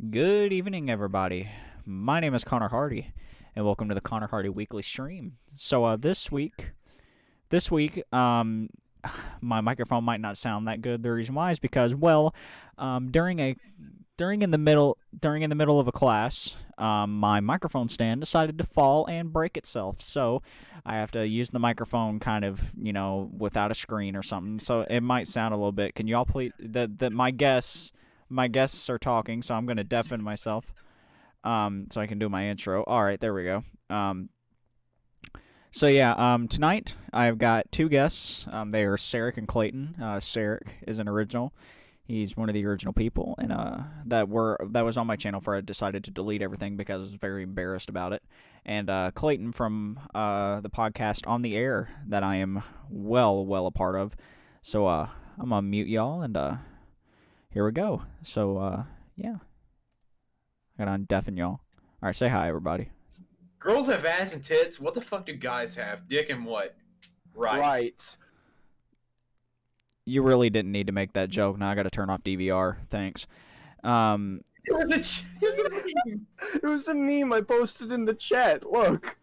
Good evening, everybody. My name is Connor Hardy, and welcome to the Connor Hardy Weekly Stream. So, this week, my microphone might not sound that good. The reason why is because, during in the middle of a class, my microphone stand decided to fall and break itself. So, I have to use the microphone kind of, without a screen or something. So it might sound a little bit. Can you all please? My guests are talking, so I'm going to deafen myself so I can do my intro. All right, there we go. Tonight I've got two guests. They are Sarek and Clayton. Sarek is an original. He's one of the original people, and that was on my channel before I decided to delete everything because I was very embarrassed about it. And Clayton from the podcast On the Air that I am well a part of. So I'm gonna mute y'all and here we go. So, yeah. I gotta undeafen y'all. Alright, say hi, everybody. Girls have ass and tits. What the fuck do guys have? Dick and what? Right. You really didn't need to make that joke. Now I gotta turn off DVR. Thanks. It was a meme I posted in the chat. Look.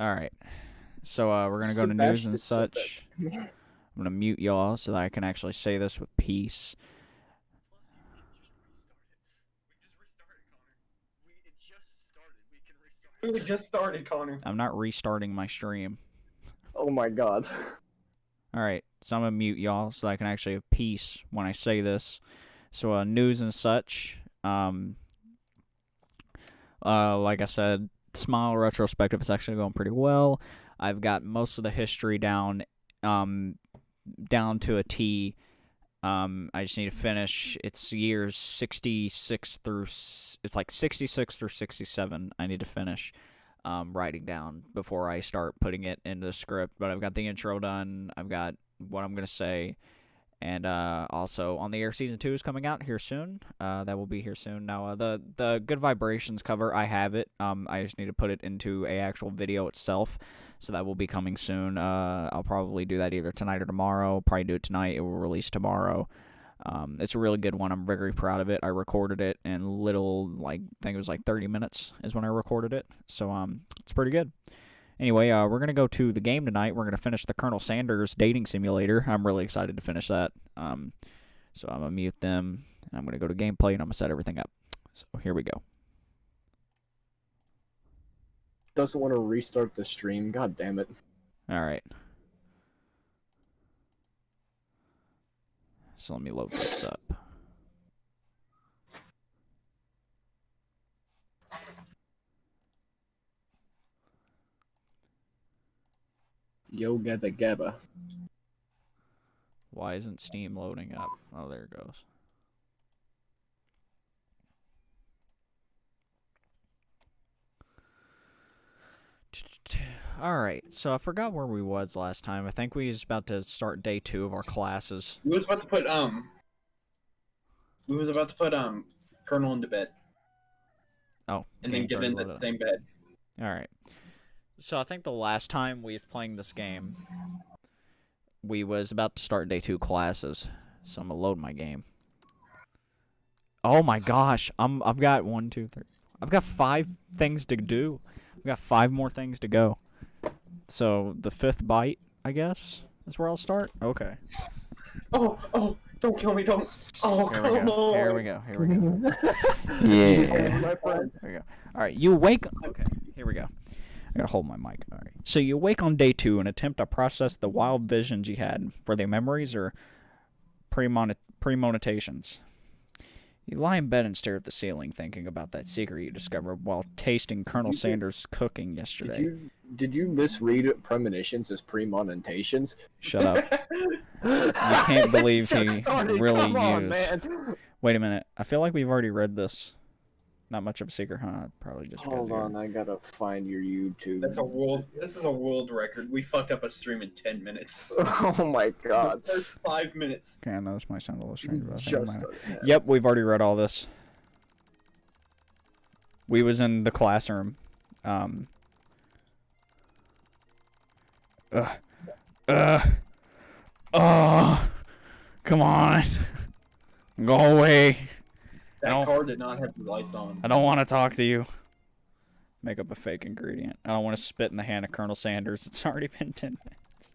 Alright. So, we're gonna go to news and such. I'm going to mute y'all so that I can actually say this with peace. We just started, Connor. I'm not restarting my stream. Oh my god. Alright, so I'm going to mute y'all so that I can actually have peace when I say this. So, news and such. Like I said, Smile retrospective is actually going pretty well. I've got most of the history down to a T. I just need to finish. It's years 66 through 67. I need to finish writing down before I start putting it into the script. But I've got the intro done. I've got what I'm gonna say, and also On the Air season 2 is coming out here soon. That will be here soon. Now the Good Vibrations cover, I have it. I just need to put it into a actual video itself. So that will be coming soon. I'll probably do that either tonight or tomorrow. Probably do it tonight. It will release tomorrow. It's a really good one. I'm very proud of it. I recorded it in I think it was like 30 minutes is when I recorded it. So it's pretty good. Anyway, we're going to go to the game tonight. We're going to finish the Colonel Sanders dating simulator. I'm really excited to finish that. So I'm going to mute them. And I'm going to go to gameplay, and I'm going to set everything up. So here we go. Doesn't want to restart the stream. God damn it. Alright. So let me load this up. Yo, gabba gabba. Why isn't Steam loading up? Oh, there it goes. Alright, so I forgot where we was last time. I think we was about to start day 2 of our classes. We was about to put Colonel into bed. Oh. And then get in the same bed. Alright. So I think the last time we was playing this game, we was about to start day 2 classes. So I'm gonna load my game. Oh my gosh, I've got 1, 2, 3. I've got 5 things to do. I've got 5 more things to go. So the 5th bite, I guess, is where I'll start. Okay. Oh! Don't kill me! Don't! Oh, come on! Here we go. Yeah. My friend. There we go. All right, you wake. Okay, here we go. I gotta hold my mic. All right. So you wake on day 2 and attempt to process the wild visions you had. Were they memories or premonitions? You lie in bed and stare at the ceiling, thinking about that secret you discovered while tasting Colonel Sanders' cooking yesterday. Did you misread premonitions as premonitions? Shut up. You can't believe he really Come on, used. Man. Wait a minute. I feel like we've already read this. Not much of a secret, huh? Probably just. Hold on, I gotta find your YouTube. This is a world record. We fucked up a stream in 10 minutes. Oh my god. The first 5 minutes. Okay, I know this might sound a little strange, but Just yep, we've already read all this. We was in the classroom. Oh, come on. Go away. That car did not have the lights on. I don't want to talk to you. Make up a fake ingredient. I don't want to spit in the hand of Colonel Sanders. It's already been 10 minutes.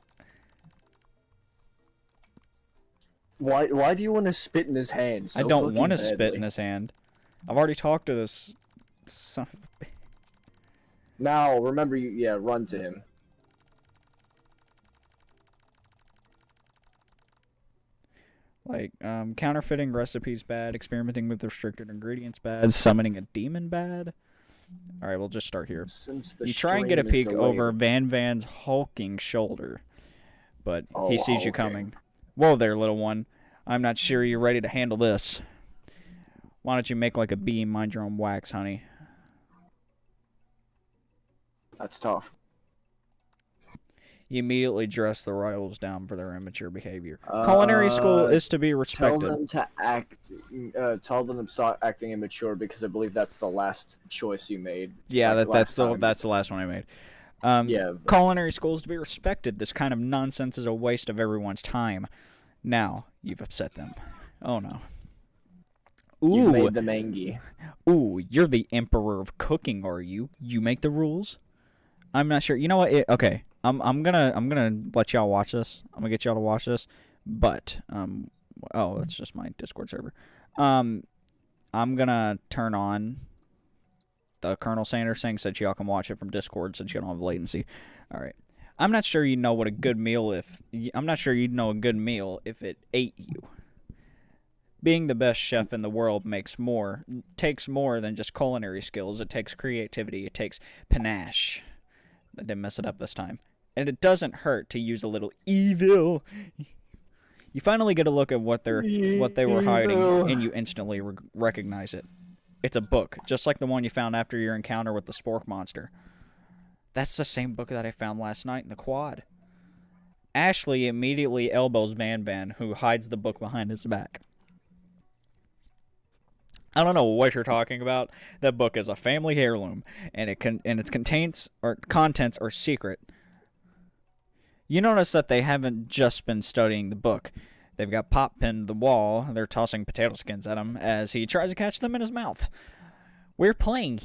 Why do you want to spit in his hand? I don't want to spit in his hand. I've already talked to this son of a bitch. Now, remember, run to him. Like, counterfeiting recipes bad, experimenting with restricted ingredients bad, summoning a demon bad. Alright, we'll just start here. You try and get a peek over Van Van's hulking shoulder, but he sees you coming. Whoa there, little one. I'm not sure you're ready to handle this. Why don't you make like a bee and mind your own wax, honey? That's tough. You immediately dress the rivals down for their immature behavior. Culinary school is to be respected. Tell them to stop acting immature because I believe that's the last choice you made. Yeah, that's the last one I made. Culinary school is to be respected. This kind of nonsense is a waste of everyone's time. Now you've upset them. Oh no. Ooh, you made them angry. Ooh, you're the emperor of cooking, are you? You make the rules? I'm not sure. You know what? Okay. I'm gonna let y'all watch this. I'm gonna get y'all to watch this, but oh, that's just my Discord server. I'm gonna turn on the Colonel Sanders thing so that y'all can watch it from Discord since you don't have latency. All right. I'm not sure you know what a good meal I'm not sure you'd know a good meal if it ate you. Being the best chef in the world takes more than just culinary skills. It takes creativity. It takes panache. I didn't mess it up this time. And it doesn't hurt to use a little evil. You finally get a look at what they were hiding, and you instantly recognize it. It's a book, just like the one you found after your encounter with the spork monster. That's the same book that I found last night in the quad. Ashley immediately elbows Van Van, who hides the book behind his back. I don't know what you're talking about. That book is a family heirloom, and its contents are secret. You notice that they haven't just been studying the book. They've got Pop pinned to the wall. They're tossing potato skins at him as he tries to catch them in his mouth. We're playing.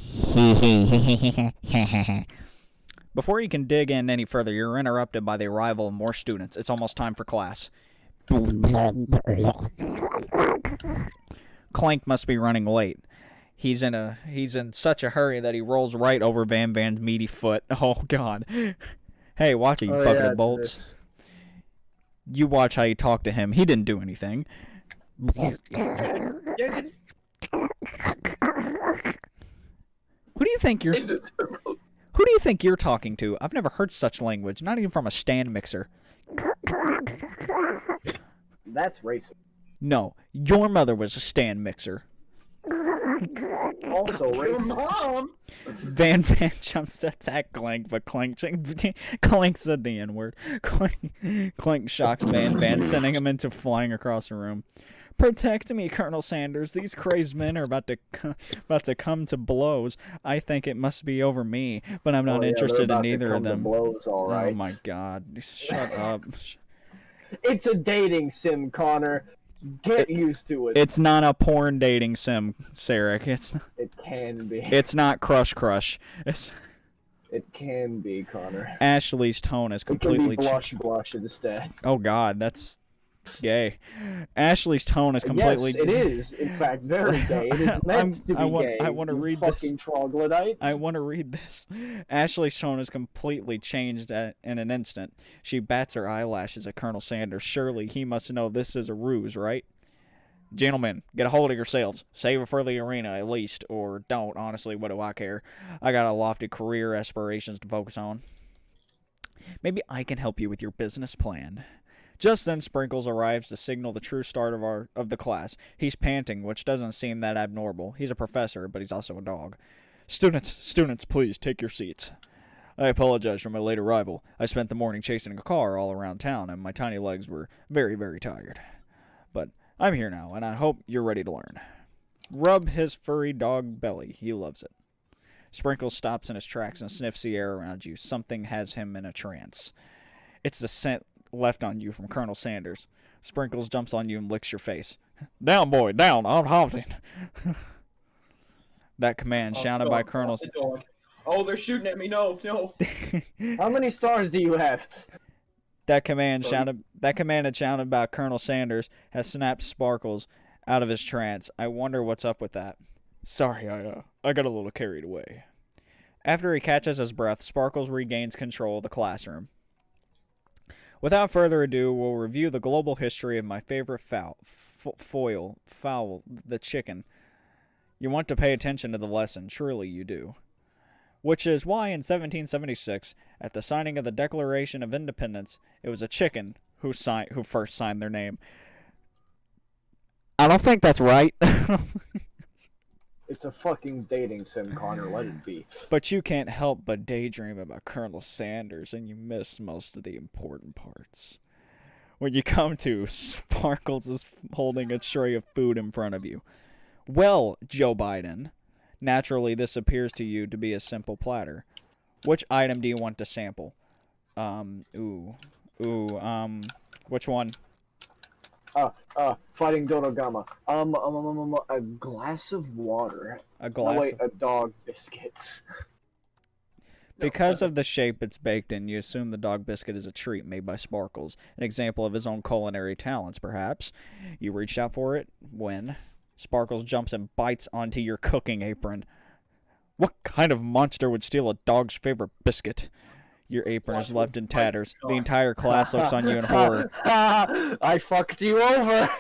Before you can dig in any further, you're interrupted by the arrival of more students. It's almost time for class. Clank must be running late. He's in such a hurry that he rolls right over Van Van's meaty foot. Oh God. Hey, watch it, you bucket of bolts. You watch how you talk to him. He didn't do anything. Who do you think you're talking to? I've never heard such language, not even from a stand mixer. That's racist. No, your mother was a stand mixer. Also racist. Mom. Van Van jumps to attack Clank, but Clank said the N-word. Clank shocks Van Van, sending him into flying across the room. Protect me, Colonel Sanders. These crazed men are about to come to blows. I think it must be over me, but I'm not interested in either of them. Blows, all right. Oh my God! Shut up. It's a dating sim, Connor. Get used to it. It's not a porn dating sim, Sarek. It can be. It's not Crush. It can be, Connor. Ashley's tone is completely. It can be blush instead. Oh God, that's gay. Ashley's tone is completely. Yes, it is. In fact, very gay. It is meant to be gay. I want to read fucking this. Troglodytes. I want to read this. Ashley's tone is completely changed in an instant. She bats her eyelashes at Colonel Sanders. Surely he must know this is a ruse, right? Gentlemen, get a hold of yourselves. Save it for the arena, at least. Or don't. Honestly, what do I care? I got a lofty career aspirations to focus on. Maybe I can help you with your business plan. Just then, Sprinkles arrives to signal the true start of the class. He's panting, which doesn't seem that abnormal. He's a professor, but he's also a dog. Students, please, take your seats. I apologize for my late arrival. I spent the morning chasing a car all around town, and my tiny legs were very, very tired. But I'm here now, and I hope you're ready to learn. Rub his furry dog belly. He loves it. Sprinkles stops in his tracks and sniffs the air around you. Something has him in a trance. It's the scent left on you from Colonel Sanders. Sprinkles jumps on you and licks your face. Down, boy, down, I'm halting. That command shouted by Colonel... Oh, they're shooting at me, no. How many stars do you have? That command had shouted by Colonel Sanders has snapped Sparkles out of his trance. I wonder what's up with that. Sorry, I got a little carried away. After he catches his breath, Sparkles regains control of the classroom. Without further ado, we'll review the global history of my favorite fowl, the chicken. You want to pay attention to the lesson, surely you do. Which is why in 1776, at the signing of the Declaration of Independence, it was a chicken who first signed their name. I don't think that's right. It's a fucking dating sim, Connor. Let it be. But you can't help but daydream about Colonel Sanders, and you miss most of the important parts. When you come to, Sparkles is holding a tray of food in front of you. Well, Joe Biden, naturally this appears to you to be a simple platter. Which item do you want to sample? Which one? Fighting Dodogama. A glass of water. A dog biscuit. Because of the shape it's baked in, you assume the dog biscuit is a treat made by Sparkles, an example of his own culinary talents, perhaps. You reached out for it when Sparkles jumps and bites onto your cooking apron. What kind of monster would steal a dog's favorite biscuit? Your apron is left in tatters. The entire class looks on you in horror. I fucked you over!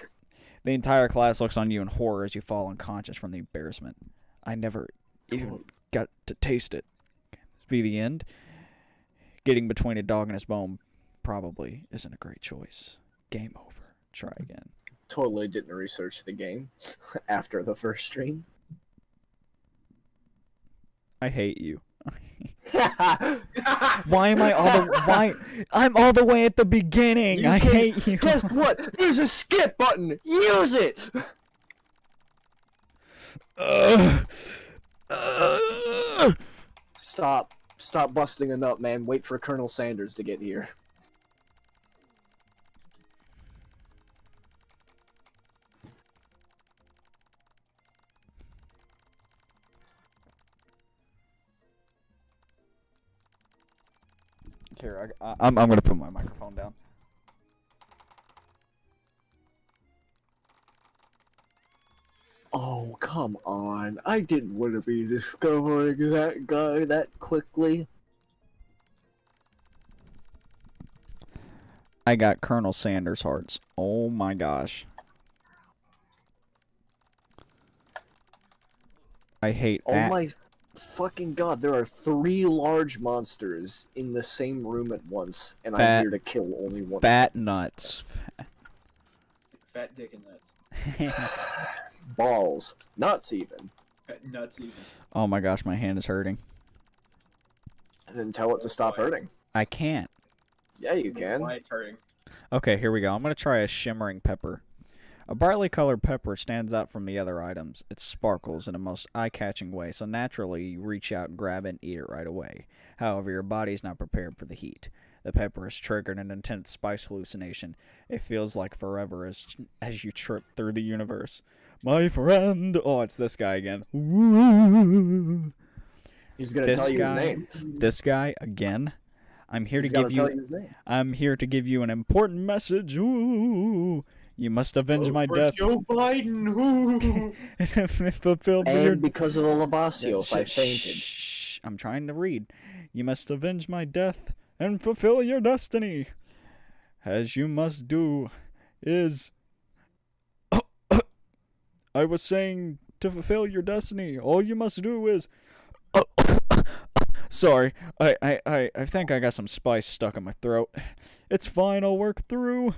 The entire class looks on you in horror as you fall unconscious from the embarrassment. I never even got to taste it. Can this be the end? Getting between a dog and his bone probably isn't a great choice. Game over. Try again. Totally didn't research the game after the first stream. I hate you. Why am I all the why? I'm all the way at the beginning. I hate you. Guess what? There's a skip button. Use it. Stop busting a nut, man. Wait for Colonel Sanders to get here. Here, I'm gonna put my microphone down. Oh, come on. I didn't want to be discovering that guy that quickly. I got Colonel Sanders hearts. Oh my gosh. I hate Oh my fucking god, there are 3 large monsters in the same room at once, and I'm here to kill only one. Fat nuts. Fat dick and nuts. Balls. Nuts even. Fat nuts even. Oh my gosh, my hand is hurting. And then tell it to stop hurting. I can't. Yeah, you can. Why it's hurting. Okay, here we go. I'm going to try a shimmering pepper. A brightly colored pepper stands out from the other items. It sparkles in a most eye-catching way, so naturally you reach out, grab it, and eat it right away. However, your body's not prepared for the heat. The pepper has triggered an intense spice hallucination. It feels like forever as you trip through the universe. My friend! Oh, it's this guy again. Ooh. He's gonna tell you his name. This guy again. I'm here to give you an important message. Ooh. You must avenge my death. Joe Biden. And because of the Lavacios, I fainted. Shh, I'm trying to read. You must avenge my death and fulfill your destiny. As you must do is... I was saying to fulfill your destiny, all you must do is... Sorry, I think I got some spice stuck in my throat. It's fine, I'll work through...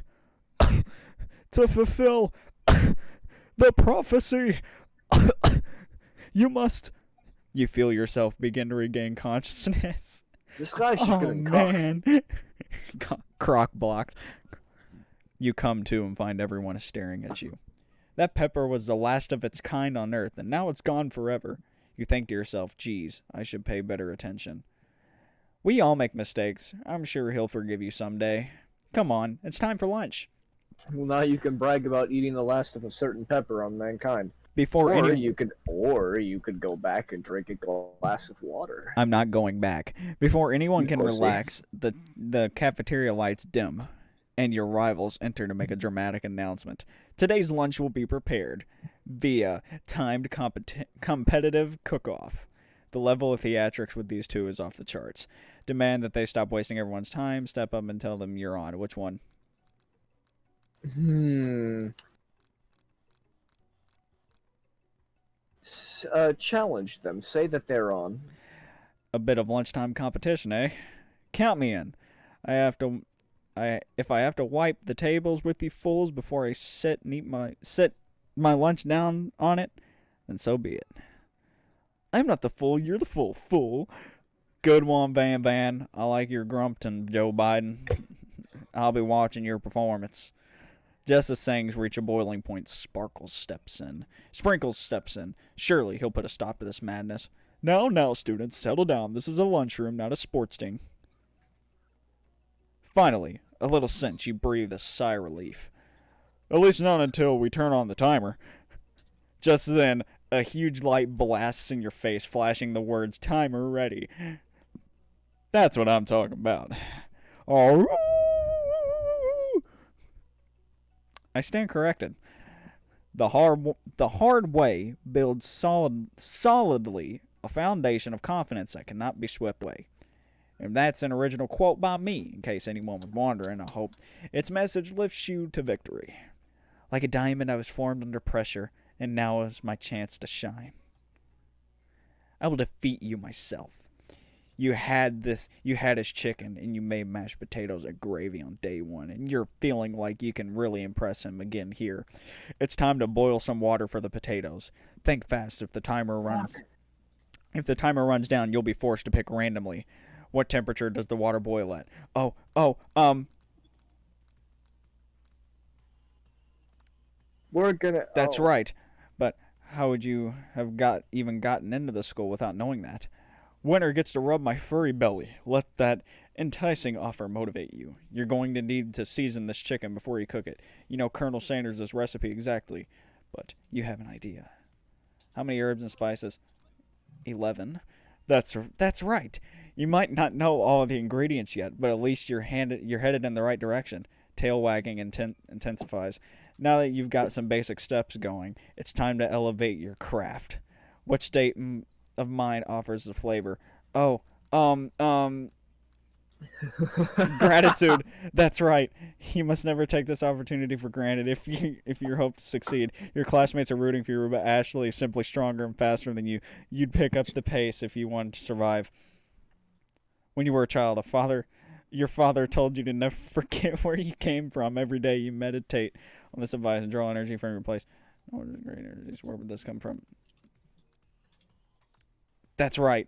to fulfill the prophecy. You feel yourself begin to regain consciousness. This guy's just getting man. Croc blocked. You come to and find everyone is staring at you. That pepper was the last of its kind on Earth, and now it's gone forever. You think to yourself, geez, I should pay better attention. We all make mistakes. I'm sure he'll forgive you someday. Come on, it's time for lunch. Well, now you can brag about eating the last of a certain pepper on mankind. Before you could go back and drink a glass of water. I'm not going back. Before anyone can Pussy. relax, the cafeteria lights dim, and your rivals enter to make a dramatic announcement. Today's lunch will be prepared via timed competitive cook-off. The level of theatrics with these two is off the charts. Demand that they stop wasting everyone's time. Step up and tell them you're on. Which one? Challenge them. Say that they're on. A bit of lunchtime competition, eh? Count me in. If I have to wipe the tables with you fools before I sit my lunch down on it, then so be it. I'm not the fool, you're the fool. Good one, Van Van. I like your grumpton, Joe Biden. I'll be watching your performance. Just as things reach a boiling point, Sprinkles steps in. Surely he'll put a stop to this madness. Now, students, settle down. This is a lunchroom, not a sports thing. Finally, a little cinch, you breathe a sigh of relief. At least not until we turn on the timer. Just then, a huge light blasts in your face, flashing the words, timer ready. That's what I'm talking about. Oh, I stand corrected. The hard way builds solidly a foundation of confidence that cannot be swept away. And that's an original quote by me, in case anyone was wondering. I hope its message lifts you to victory. Like a diamond, I was formed under pressure, and now is my chance to shine. I will defeat you myself. You had his chicken, and you made mashed potatoes and gravy on day one, and you're feeling like you can really impress him again here. It's time to boil some water for the potatoes. Think fast. If the timer runs down, you'll be forced to pick randomly. What temperature does the water boil at? We're gonna... That's right. But how would you have gotten into the school without knowing that? Winner gets to rub my furry belly. Let that enticing offer motivate you. You're going to need to season this chicken before you cook it. You know Colonel Sanders' recipe exactly, but you have an idea. How many herbs and spices? 11. That's right. You might not know all of the ingredients yet, but at least you're headed in the right direction. Tail wagging intensifies. Now that you've got some basic steps going, it's time to elevate your craft. What state of mind offers the flavor? Gratitude. That's right. You must never take this opportunity for granted if you hope to succeed. Your classmates are rooting for you, but Ashley is simply stronger and faster than you. You'd pick up the pace if you wanted to survive. When you were a child, your father told you to never forget where you came from. Every day you meditate on this advice and draw energy from your place. Oh, great energies. Where would this come from? That's right.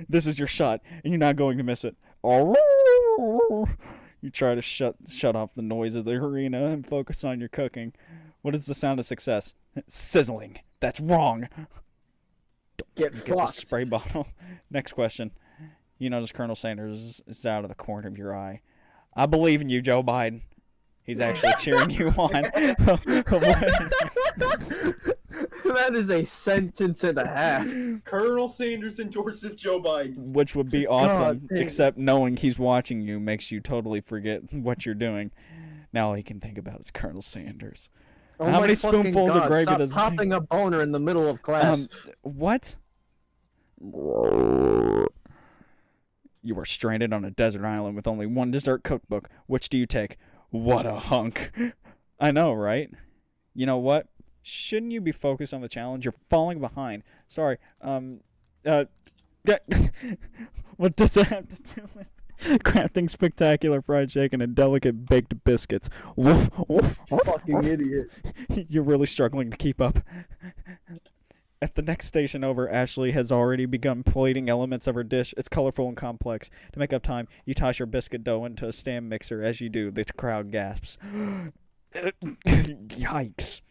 This is your shot, and you're not going to miss it. You try to shut off the noise of the arena and focus on your cooking. What is the sound of success? Sizzling. That's wrong. Don't get the spray bottle. Next question. You notice Colonel Sanders is out of the corner of your eye. I believe in you, Joe Biden. He's actually cheering you on. That is a sentence and a half. Colonel Sanders endorses Joe Biden. Which would be awesome, except knowing he's watching you makes you totally forget what you're doing. Now all you can think about is Colonel Sanders. Oh How many spoonfuls of gravy stop does it popping take? a boner in the middle of class. What? You are stranded on a desert island with only one dessert cookbook. Which do you take? What a hunk. I know, right? You know what? Shouldn't you be focused on the challenge? You're falling behind. Sorry. What does that have to do with crafting spectacular fried chicken and delicate baked biscuits? Woof, woof, woof, Fucking woof. idiot. You're really struggling to keep up. At the next station over, Ashley has already begun plating elements of her dish. It's colorful and complex. To make up time, you toss your biscuit dough into a stand mixer. As you do, the crowd gasps. Yikes.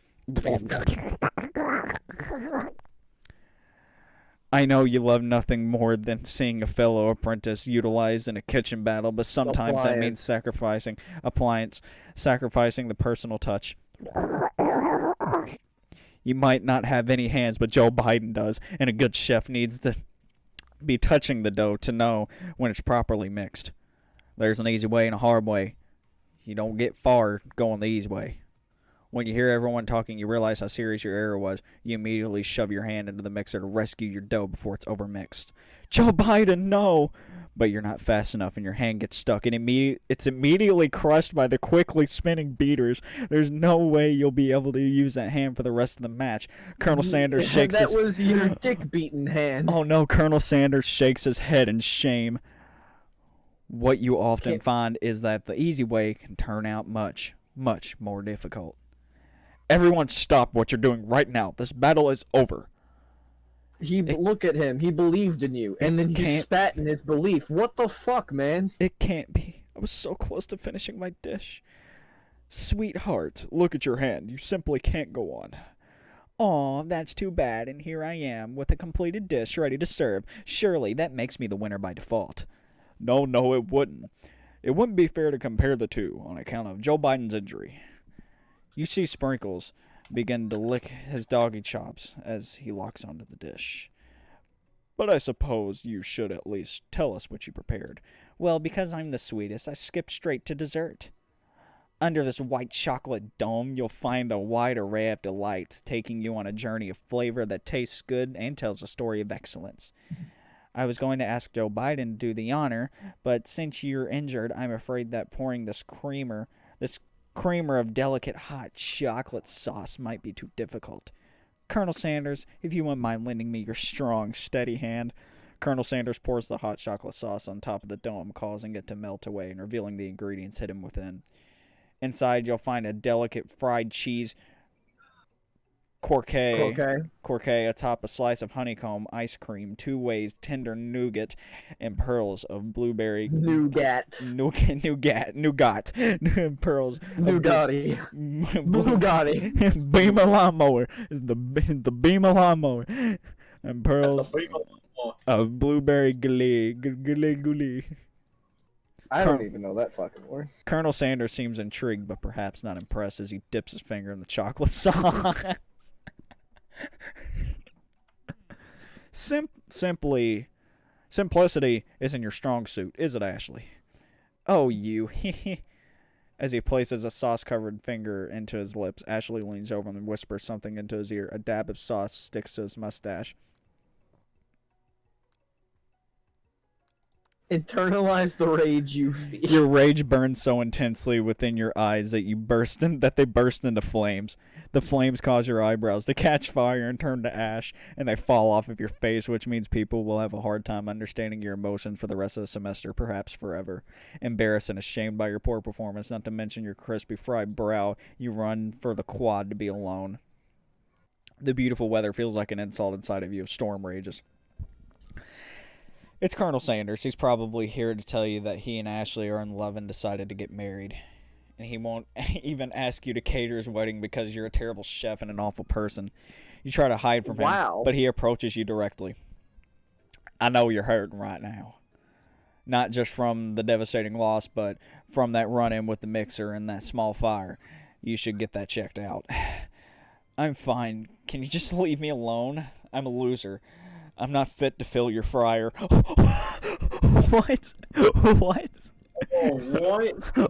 I know you love nothing more than seeing a fellow apprentice utilized in a kitchen battle, but sometimes that means sacrificing sacrificing the personal touch. You might not have any hands, but Joe Biden does, and a good chef needs to be touching the dough to know when it's properly mixed. There's an easy way and a hard way. You don't get far going the easy way. When you hear everyone talking, you realize how serious your error was. You immediately shove your hand into the mixer to rescue your dough before it's overmixed. Joe Biden, no! But you're not fast enough and your hand gets stuck, and it's immediately crushed by the quickly spinning beaters. There's no way you'll be able to use that hand for the rest of the match. Colonel Sanders shakes That was your dick-beaten hand. Oh no, Colonel Sanders shakes his head in shame. What you often find is that the easy way can turn out much, much more difficult. Everyone stop what you're doing right now. This battle is over. Look at him. He believed in you, and then you spat in his belief. What the fuck, man? It can't be. I was so close to finishing my dish. Sweetheart, look at your hand. You simply can't go on. Aw, that's too bad, and here I am with a completed dish ready to serve. Surely that makes me the winner by default. No, it wouldn't. It wouldn't be fair to compare the two on account of Joe Biden's injury. You see Sprinkles begin to lick his doggy chops as he locks onto the dish. But I suppose you should at least tell us what you prepared. Well, because I'm the sweetest, I skipped straight to dessert. Under this white chocolate dome, you'll find a wide array of delights, taking you on a journey of flavor that tastes good and tells a story of excellence. I was going to ask Joe Biden to do the honor, but since you're injured, I'm afraid that pouring this creamer of delicate hot chocolate sauce might be too difficult. Colonel Sanders, if you wouldn't mind lending me your strong, steady hand. Colonel Sanders pours the hot chocolate sauce on top of the dome, causing it to melt away and revealing the ingredients hidden within. Inside, you'll find a delicate fried cheese Corquet atop a slice of honeycomb ice cream, 2 ways tender nougat, and pearls of blueberry nougat, pearls Nugatti. Bugatti. Beamer lawnmower is the Beamer lawnmower, and pearls of blueberry glee. I don't even know that fucking word. Colonel Sanders seems intrigued, but perhaps not impressed as he dips his finger in the chocolate sauce. Simplicity isn't your strong suit, is it, Ashley? Oh, you. As he places a sauce-covered finger into his lips, Ashley leans over and whispers something into his ear. A dab of sauce sticks to his mustache. Internalize the rage you feel. Your rage burns so intensely within your eyes that they burst into flames. The flames cause your eyebrows to catch fire and turn to ash, and they fall off of your face, which means people will have a hard time understanding your emotions for the rest of the semester, perhaps forever. Embarrassed and ashamed by your poor performance, not to mention your crispy fried brow, you run for the quad to be alone. The beautiful weather feels like an insult inside of you. A storm rages. It's Colonel Sanders. He's probably here to tell you that he and Ashley are in love and decided to get married. And he won't even ask you to cater his wedding because you're a terrible chef and an awful person. You try to hide from him, but he approaches you directly. I know you're hurting right now. Not just from the devastating loss, but from that run-in with the mixer and that small fire. You should get that checked out. I'm fine. Can you just leave me alone? I'm a loser. I'm not fit to fill your fryer. What? What? Oh,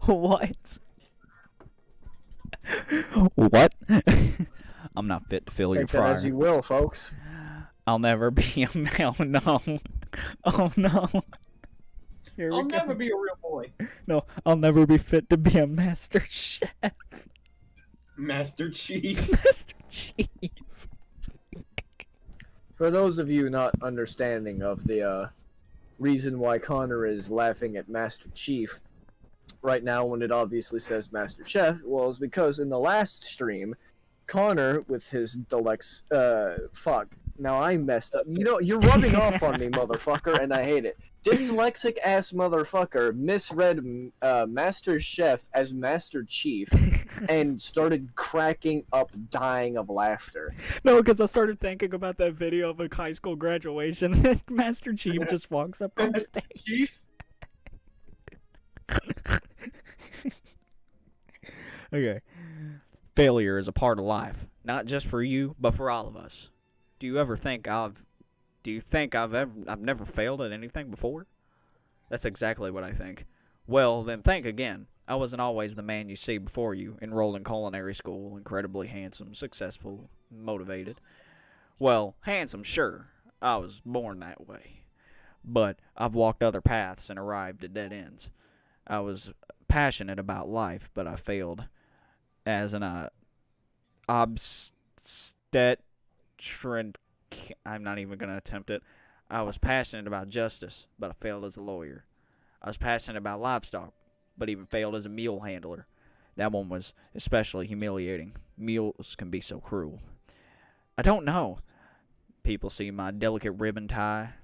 what? What? What? I'm not fit to fill your fryer. Take that as you will, folks. I'll never be a male. No. Oh, no. I'll never be a real boy. No, I'll never be fit to be a master chef. Master Chief. Master Chief. For those of you not understanding of the reason why Connor is laughing at Master Chief right now when it obviously says Master Chef, well, it's because in the last stream, Connor with his fuck. Now I messed up. You know, you're rubbing off on me, motherfucker, and I hate it. dyslexic ass motherfucker misread Master Chef as Master Chief and started cracking up, dying of laughter. No, because I started thinking about that video of a high school graduation, and Master Chief just walks up on stage. Chief? Okay. Failure is a part of life, not just for you, but for all of us. Do you think I've never failed at anything before? That's exactly what I think. Well, then think again. I wasn't always the man you see before you, enrolled in culinary school, incredibly handsome, successful, motivated. Well, handsome, sure. I was born that way. But I've walked other paths and arrived at dead ends. I was passionate about life, but I failed as an obstetrician. I'm not even going to attempt it. I was passionate about justice, but I failed as a lawyer. I was passionate about livestock, but even failed as a mule handler. That one was especially humiliating. Mules can be so cruel. I don't know. People see my delicate ribbon tie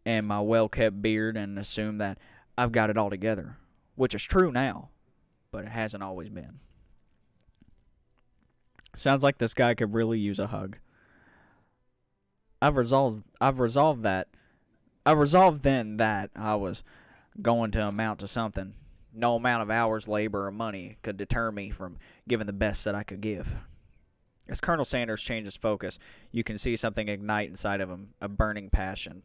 and my well-kept beard and assume that I've got it all together, which is true now, but it hasn't always been. Sounds like this guy could really use a hug. I've resolved then that I was going to amount to something. No amount of hours, labor, or money could deter me from giving the best that I could give. As Colonel Sanders changes focus, you can see something ignite inside of him, a burning passion.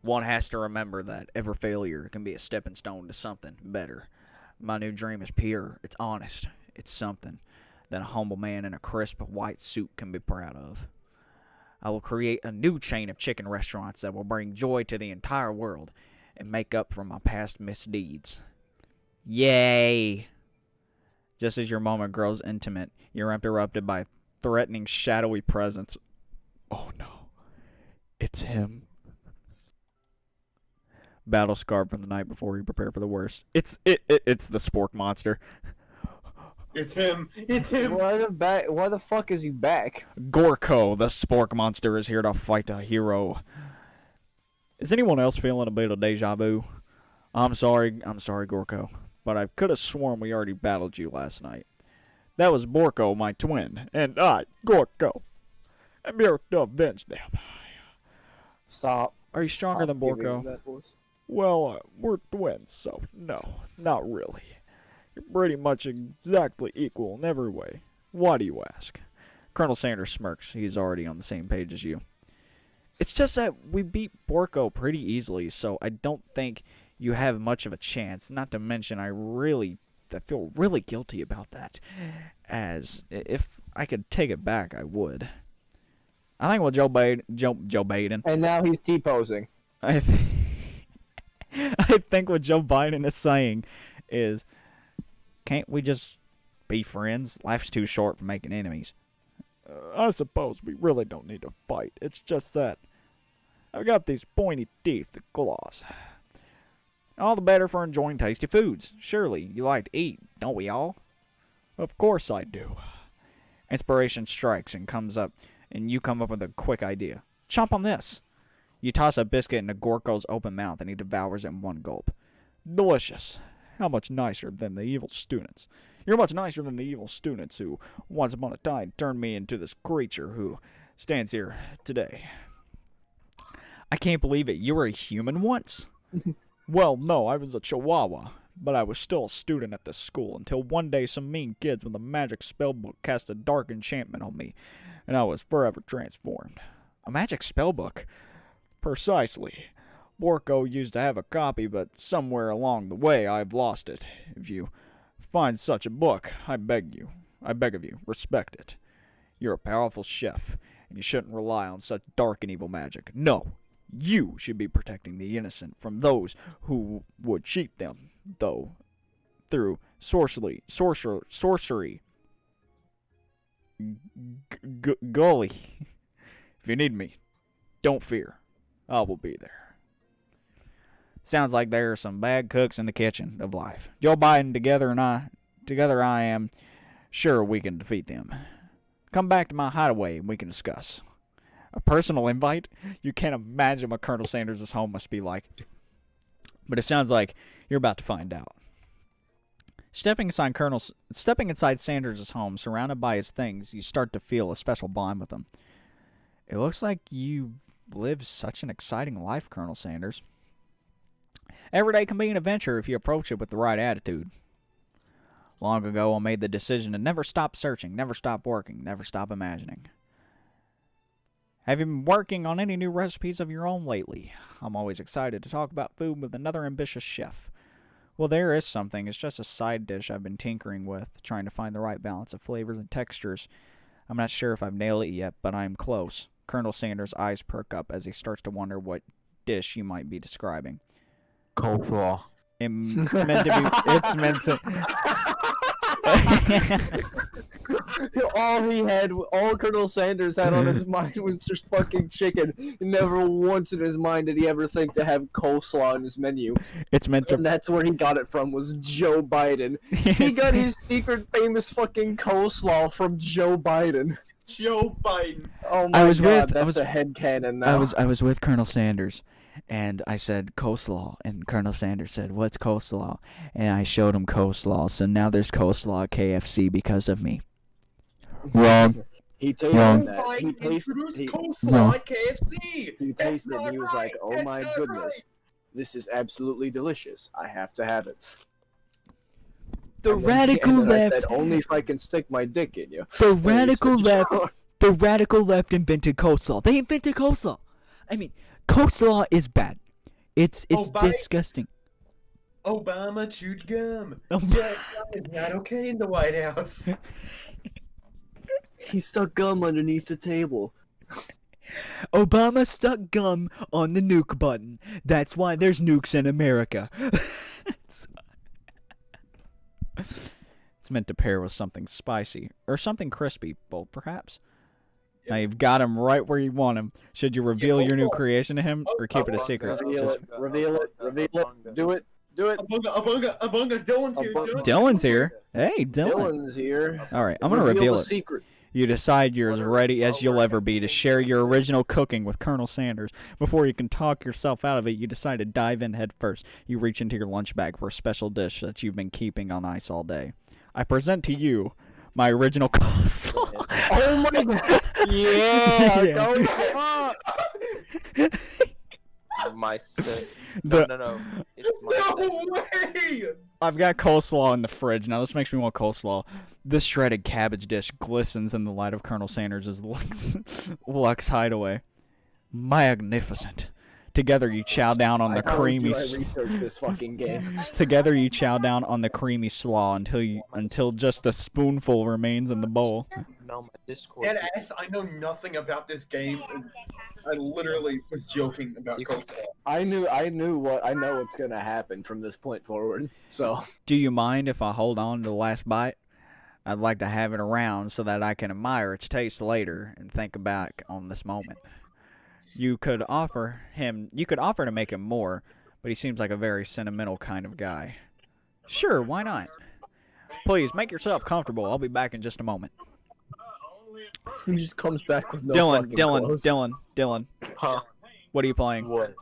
One has to remember that every failure can be a stepping stone to something better. My new dream is pure, it's honest, it's something that a humble man in a crisp white suit can be proud of. I will create a new chain of chicken restaurants that will bring joy to the entire world and make up for my past misdeeds. Yay! Just as your moment grows intimate, you're interrupted by a threatening, shadowy presence. Oh no. It's him. Battle scarred from the night before, you prepare for the worst. It's the spork monster. It's him. It's him. Why the fuck is he back? Gorko, the spork monster, is here to fight a hero. Is anyone else feeling a bit of deja vu? I'm sorry, Gorko, but I could have sworn we already battled you last night. That was Borko, my twin, and I, Gorko, am here to avenge them. Stop. Are you stronger than Borko? Well, we're twins, so no, not really. You're pretty much exactly equal in every way. Why do you ask? Colonel Sanders smirks. He's already on the same page as you. It's just that we beat Borko pretty easily, so I don't think you have much of a chance. Not to mention, I feel really guilty about that. As if I could take it back, I would. I think what Joe Biden. And now he's T-posing. I think what Joe Biden is saying is, can't we just be friends? Life's too short for making enemies. I suppose we really don't need to fight. It's just that I've got these pointy teeth and claws. All the better for enjoying tasty foods. Surely you like to eat, don't we all? Of course I do. Inspiration strikes and you come up with a quick idea. Chomp on this. You toss a biscuit into Gorko's open mouth and he devours it in one gulp. Delicious. How much nicer than the evil students. You're much nicer than the evil students who, once upon a time, turned me into this creature who stands here today. I can't believe it. You were a human once? Well, no, I was a chihuahua, but I was still a student at this school until one day some mean kids with a magic spellbook cast a dark enchantment on me, and I was forever transformed. A magic spellbook? Precisely. Borko used to have a copy, but somewhere along the way I've lost it. If you find such a book, I beg of you, respect it. You're a powerful chef, and you shouldn't rely on such dark and evil magic. No, you should be protecting the innocent from those who would cheat them, though, through sorcery. Golly. If you need me, don't fear. I will be there. Sounds like there are some bad cooks in the kitchen of life. Joe Biden, together I am sure we can defeat them. Come back to my hideaway and we can discuss. A personal invite? You can't imagine what Colonel Sanders' home must be like. But it sounds like you're about to find out. Stepping inside Sanders' home, surrounded by his things, you start to feel a special bond with him. It looks like you live such an exciting life, Colonel Sanders. Every day can be an adventure if you approach it with the right attitude. Long ago, I made the decision to never stop searching, never stop working, never stop imagining. Have you been working on any new recipes of your own lately? I'm always excited to talk about food with another ambitious chef. Well, there is something. It's just a side dish I've been tinkering with, trying to find the right balance of flavors and textures. I'm not sure if I've nailed it yet, but I'm close. Colonel Sanders' eyes perk up as he starts to wonder what dish you might be describing. Coleslaw. It's meant to be. It's meant to. All Colonel Sanders had on his mind was just fucking chicken. Never once in his mind did he ever think to have coleslaw on his menu. It's meant to. And that's where he got it from, was Joe Biden. He got his secret famous fucking coleslaw from Joe Biden. Joe Biden. Oh my god, that's a headcanon now. I was with Colonel Sanders, and I said coleslaw, and Colonel Sanders said, "What's coleslaw?" And I showed him coleslaw, so now there's coleslaw at KFC because of me. Wrong. He tasted Wrong. that. He tasted coleslaw at KFC. He tasted it and he was right. like, "Oh That's my not goodness, right. this is absolutely delicious. I have to have it." The And then- radical and then I left. said, only if I can stick my dick in you. The And he radical said, left. "Sure." The radical left invented coleslaw. They invented coleslaw. I mean, coleslaw is bad. It's disgusting. Obama chewed gum. Oh, Yeah, it's not okay in the White House. He stuck gum underneath the table. Obama stuck gum on the nuke button. That's why there's nukes in America. It's meant to pair with something spicy or something crispy, both perhaps. Now you've got him right where you want him. Should you reveal your new creation to him or keep it a secret? Reveal it. Reveal it. Reveal it. Do it. Do it. Abunga, Dylan's here. Dylan's here. Hey, Dylan. Dylan's here. All right, I'm going to reveal the it. secret. You decide you're as ready as you'll ever be to share your original cooking with Colonel Sanders. Before you can talk yourself out of it, you decide to dive in head first. You reach into your lunch bag for a special dish that you've been keeping on ice all day. I present to you my original coleslaw. Oh my god. Yeah. Yeah. Go My son. The- No. It's my No way! I've got coleslaw in the fridge. Now, this makes me want coleslaw. This shredded cabbage dish glistens in the light of Colonel Sanders' Lux hideaway. Magnificent. Together, you chow down on the creamy. I researched this fucking game. Together, you chow down on the creamy slaw until just a spoonful remains in the bowl. No, my Discord. Dead ass, I know nothing about this game. I literally was joking about You- coleslaw. I know what's gonna happen from this point forward. So Do you mind if I hold on to the last bite? I'd like to have it around so that I can admire its taste later and think back on this moment. You could offer to make him more, but he seems like a very sentimental kind of guy. Sure, why not? Please, make yourself comfortable. I'll be back in just a moment. he just comes back with no fucking clothes. Dylan, Huh? what are you playing? What?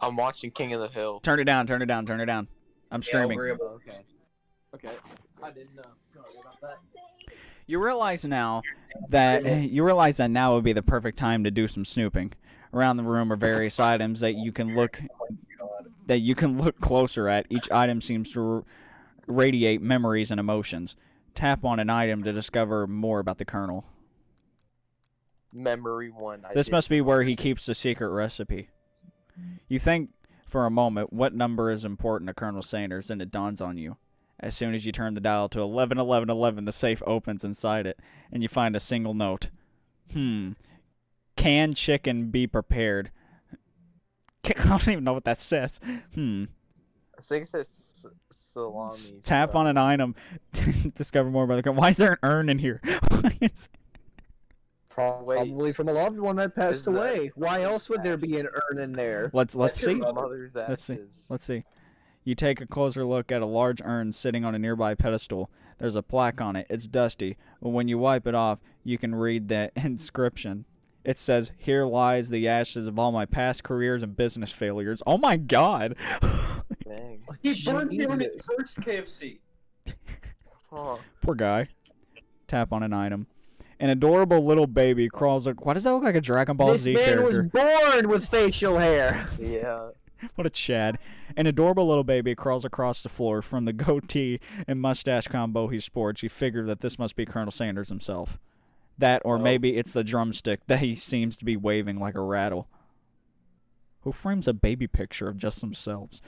I'm watching King of the Hill. Turn it down. I'm streaming. Okay. I didn't know. Sorry about that. You realize that now would be the perfect time to do some snooping. Around the room are various items that you can look closer at. Each item seems to radiate memories and emotions. Tap on an item to discover more about the Colonel. Memory 1. This must be where he keeps the secret recipe. You think for a moment what number is important to Colonel Sanders, and it dawns on you. As soon as you turn the dial to 111111, the safe opens inside it, and you find a single note. Can chicken be prepared? I don't even know what that says. I think it says salami. Tap on an item to discover more about the Colonel. Why is there an urn in here? Probably from a loved one that passed Is that- away. Why else would there be an urn in there? Let's see. Mother's Let's see. ashes. Let's see. You take a closer look at a large urn sitting on a nearby pedestal. There's a plaque on it. It's dusty, but when you wipe it off, you can read the inscription. It says, "Here lies the ashes of all my past careers and business failures." Oh my God! Dang. He burned down his Jesus. first KFC. Huh. Poor guy. Tap on an item. An adorable little baby crawls. Why does that look like a Dragon Ball This Z man character? was born with facial hair. Yeah. What a Chad. An adorable little baby crawls across the floor. From the goatee and mustache combo he sports, you figure that this must be Colonel Sanders himself. That, or Oh. maybe it's the drumstick that he seems to be waving like a rattle. Who frames a baby picture of just themselves?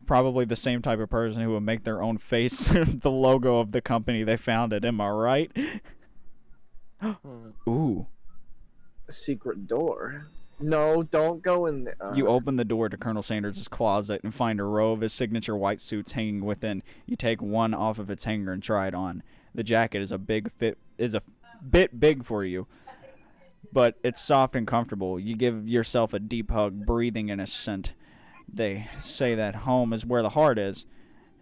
Probably the same type of person who would make their own face the logo of the company they founded. Am I right? Ooh. A secret door. No, don't go in there. You open the door to Colonel Sanders' closet and find a row of his signature white suits hanging within. You take one off of its hanger and try it on. The jacket is a bit big for you, but it's soft and comfortable. You give yourself a deep hug, breathing in a scent. They say that home is where the heart is.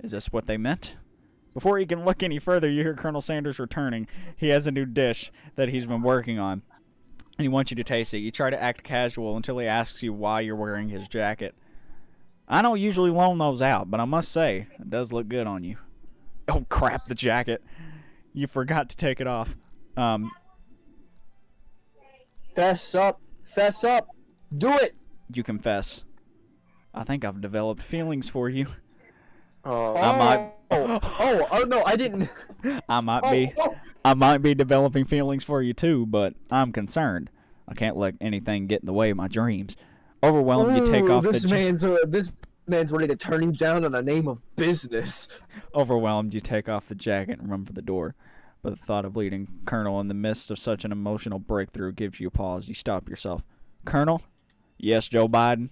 Is this what they meant? Before you can look any further, you hear Colonel Sanders returning. He has a new dish that he's been working on, and he wants you to taste it. You try to act casual until he asks you why you're wearing his jacket. I don't usually loan those out, but I must say, it does look good on you. Oh, crap, the jacket. You forgot to take it off. Fess up. Fess up. Do it. You confess. I think I've developed feelings for you. Oh. I might... Oh, no, I didn't. I might be developing feelings for you too, but I'm concerned. I can't let anything get in the way of my dreams. Overwhelmed, you take off this man's ready to turn you down in the name of business. Overwhelmed, you take off the jacket and run for the door. But the thought of leading Colonel in the midst of such an emotional breakthrough gives you a pause. You stop yourself. Colonel? Yes, Joe Biden?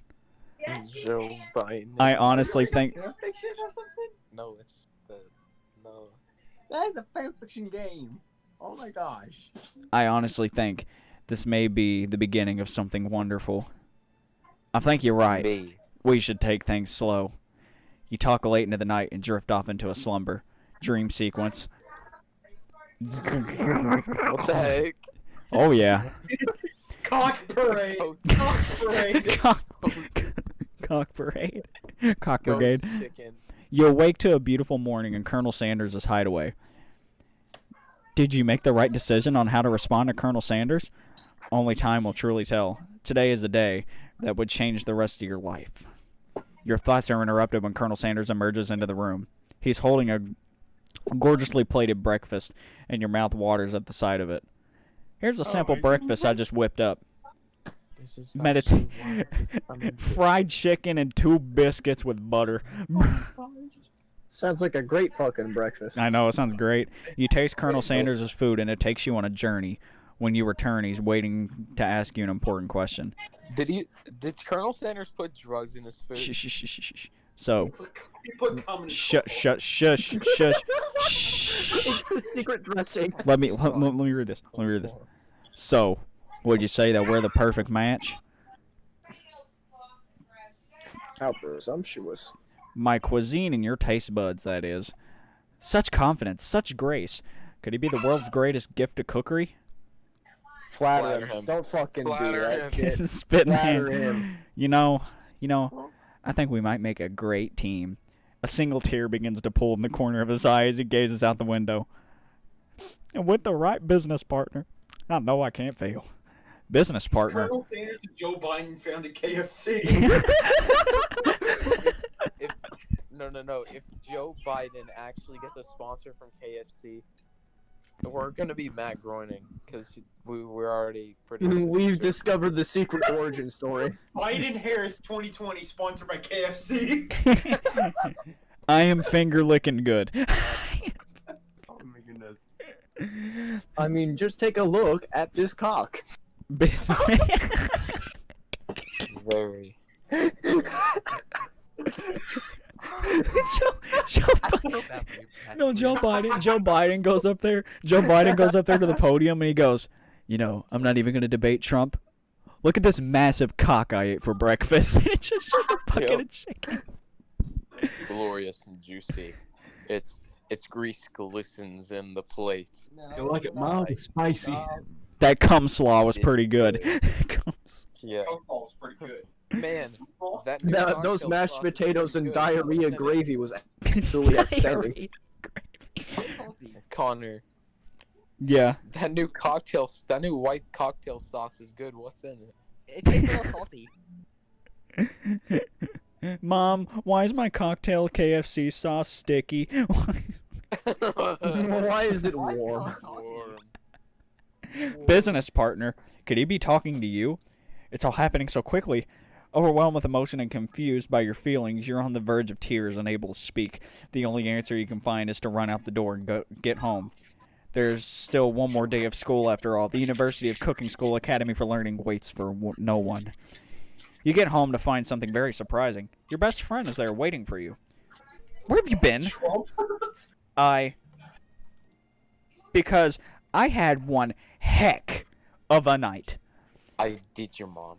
Joe Biden. I honestly think... Fiction or something? No, it's the... No. That is a fanfiction game. Oh my gosh. I honestly think this may be the beginning of something wonderful. I think you're right. Me. We should take things slow. You talk late into the night and drift off into a slumber. Dream sequence. What the heck? Oh, yeah. Cock parade. Toast. Cock parade. Cock parade. Cock Ghost brigade. chicken. You awake to a beautiful morning in Colonel Sanders' hideaway. Did you make the right decision on how to respond to Colonel Sanders? Only time will truly tell. Today is a day that would change the rest of your life. Your thoughts are interrupted when Colonel Sanders emerges into the room. He's holding a gorgeously plated breakfast, and your mouth waters at the sight of it. Here's a simple breakfast I just whipped up. This is Meditate. actually Fried chicken and 2 biscuits with butter. Sounds like a great fucking breakfast. I know, it sounds great. You taste Colonel Sanders' food, and it takes you on a journey. When you return, he's waiting to ask you an important question. Did Colonel Sanders put drugs in his food? Shh, shh, shh, shh, shh. So, He put cum in his shush, football. shush, shush, shush, shh. It's the secret dressing. Let me read this. Let me read this. So, would you say that we're the perfect match? How presumptuous. My cuisine and your taste buds, that is. Such confidence, such grace. Could he be the world's greatest gift to cookery? Flatter Flatter him. him. Don't fucking Flatter do that shit. Spitting Flatter hand. him. You know, I think we might make a great team. A single tear begins to pool in the corner of his eye as he gazes out the window. And with the right business partner, I know I can't fail. Business partner. Colonel Sanders and Joe Biden founded KFC. No. If Joe Biden actually gets a sponsor from KFC, we're gonna be Matt Groening because we're already pretty. We've discovered the secret origin story. Biden Harris 2020 sponsored by KFC. I am finger licking good. Oh my goodness. I mean, just take a look at this cock. Business. Very. Joe Biden. No, Joe Biden goes up there. Joe Biden goes up there to the podium and he goes, "You know, I'm not even going to debate Trump. Look at this massive cock I ate for breakfast." It just shows a bucket Yep. of chicken. Glorious and juicy. Its grease glistens in the plate. You like it mild and spicy. That cum slaw was pretty good. Yeah. Coke was pretty good. Man, that new Those cocktail mashed sauce is potatoes pretty and good. diarrhea Send it- gravy was absolutely outstanding. Salty. Connor, Yeah. that new white cocktail sauce is good. What's in it? It tastes a little salty. Mom, why is my cocktail KFC sauce sticky? Why is it Why is it warm? so saucy? Business partner, could he be talking to you? It's all happening so quickly. Overwhelmed with emotion and confused by your feelings, you're on the verge of tears, unable to speak. The only answer you can find is to run out the door and get home. There's still one more day of school after all. The University of Cooking School Academy for Learning waits for no one. You get home to find something very surprising. Your best friend is there waiting for you. Where have you been? Because I had one heck of a night. I did your mom.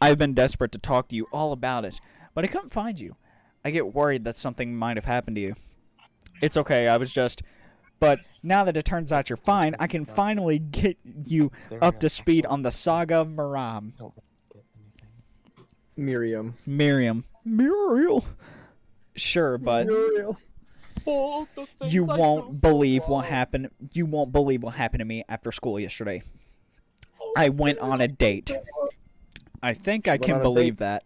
I've been desperate to talk to you all about it, but I couldn't find you. I get worried that something might have happened to you. It's okay, I was just... But now that it turns out you're fine, I can finally get you up to speed on the saga of Miram. Miriam. Miriam. Muriel. Sure, but Muriel. you won't believe what happened. You won't believe what happened to me after school yesterday. I went on a date. I think I Went can on a believe that.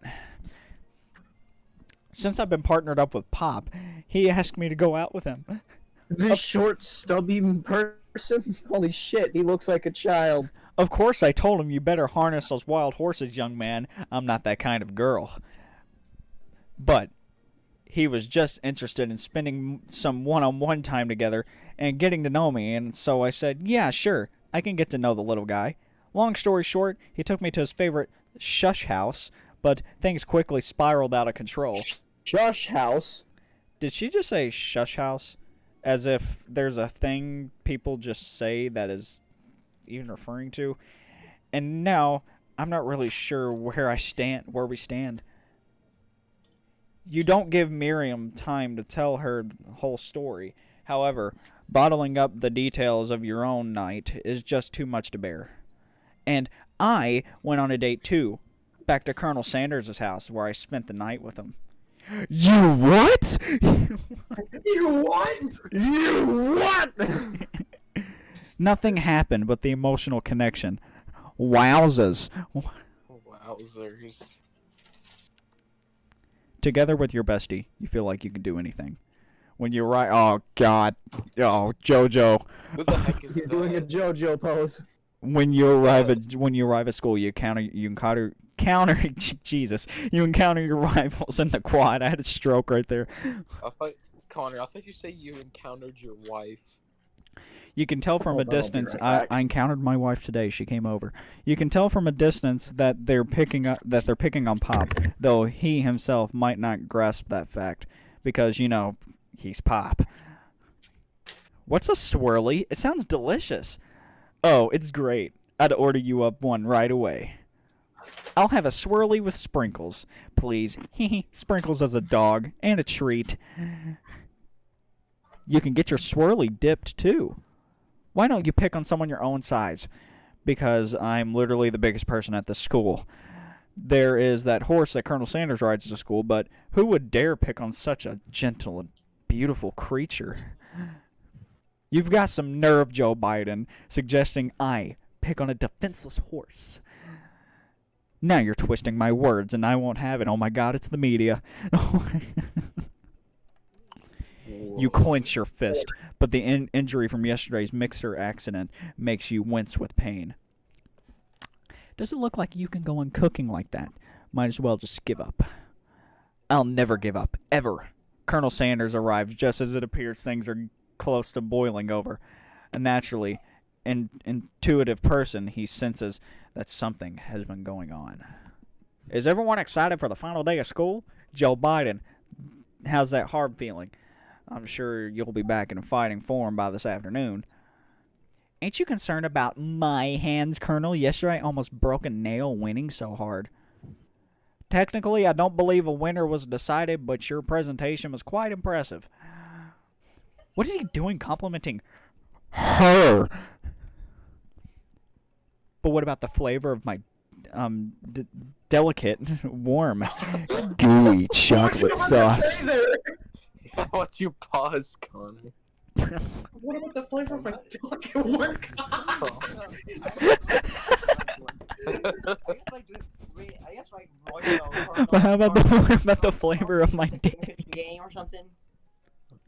Since I've been partnered up with Pop, he asked me to go out with him. This short, stubby person? Holy shit, he looks like a child. Of course, I told him, you better harness those wild horses, young man. I'm not that kind of girl. But he was just interested in spending some one-on-one time together and getting to know me, and so I said, yeah, sure, I can get to know the little guy. Long story short, he took me to his favorite shush house, but things quickly spiraled out of control. Josh House. Did she just say shush house? As if there's a thing people just say that is even referring to. And now, I'm not really sure where we stand. You don't give Miriam time to tell her the whole story. However, bottling up the details of your own night is just too much to bear. And I went on a date too, back to Colonel Sanders' house where I spent the night with him. You what? You what? You what? Nothing happened but the emotional connection. Wowzers. Wowzers. Together with your bestie, you feel like you can do anything. When you arrive, oh god, oh JoJo. Who the heck is He's that? doing a JoJo pose. When you arrive at school, you encounter Jesus. You encounter your rivals in the quad. I had a stroke right there. Connor, I thought you said you encountered your wife. You can tell from a Hold on, I'll be distance. right I back. encountered my wife today. She came over. You can tell from a distance that they're picking on Pop, though he himself might not grasp that fact because he's Pop. What's a swirly? It sounds delicious. Oh, it's great. I'd order you up one right away. I'll have a swirly with sprinkles, please. Sprinkles as a dog and a treat. You can get your swirly dipped too. Why don't you pick on someone your own size? Because I'm literally the biggest person at this school. There is that horse that Colonel Sanders rides to school, but who would dare pick on such a gentle and beautiful creature? You've got some nerve, Joe Biden, suggesting I pick on a defenseless horse. Now you're twisting my words, and I won't have it. Oh my god, it's the media. You clench your fist, but the injury from yesterday's mixer accident makes you wince with pain. Doesn't look like you can go on cooking like that. Might as well just give up. I'll never give up, ever. Colonel Sanders arrives just as it appears things are close to boiling over. A naturally intuitive person, he senses that something has been going on. Is everyone excited for the final day of school? Joe Biden, how's that heart feeling? I'm sure you'll be back in fighting form by this afternoon. Ain't you concerned about my hands, Colonel? Yesterday I almost broke a nail winning so hard. Technically, I don't believe a winner was decided, but your presentation was quite impressive. What is he doing complimenting her? But what about the flavor of my delicate, warm, gooey chocolate sauce? How about you pause, Connor? What about the flavor of my delicate warm But how about the flavor of my dick? Game or something?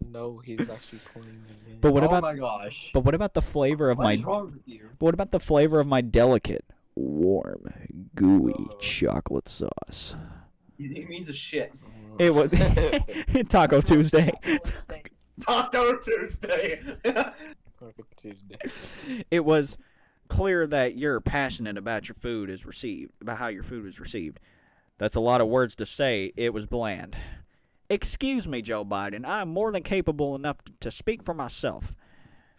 No, he's actually playing the game. But what Oh about my gosh. but what about the flavor of What my is wrong with you? but what about the flavor of my delicate, warm, gooey chocolate sauce? It means a shit. It was Taco Tuesday. Taco Tuesday. Tuesday. It was clear that you're passionate about your food is received, about how your food was received. That's a lot of words to say. It was bland. Excuse me, Joe Biden. I am more than capable enough to speak for myself.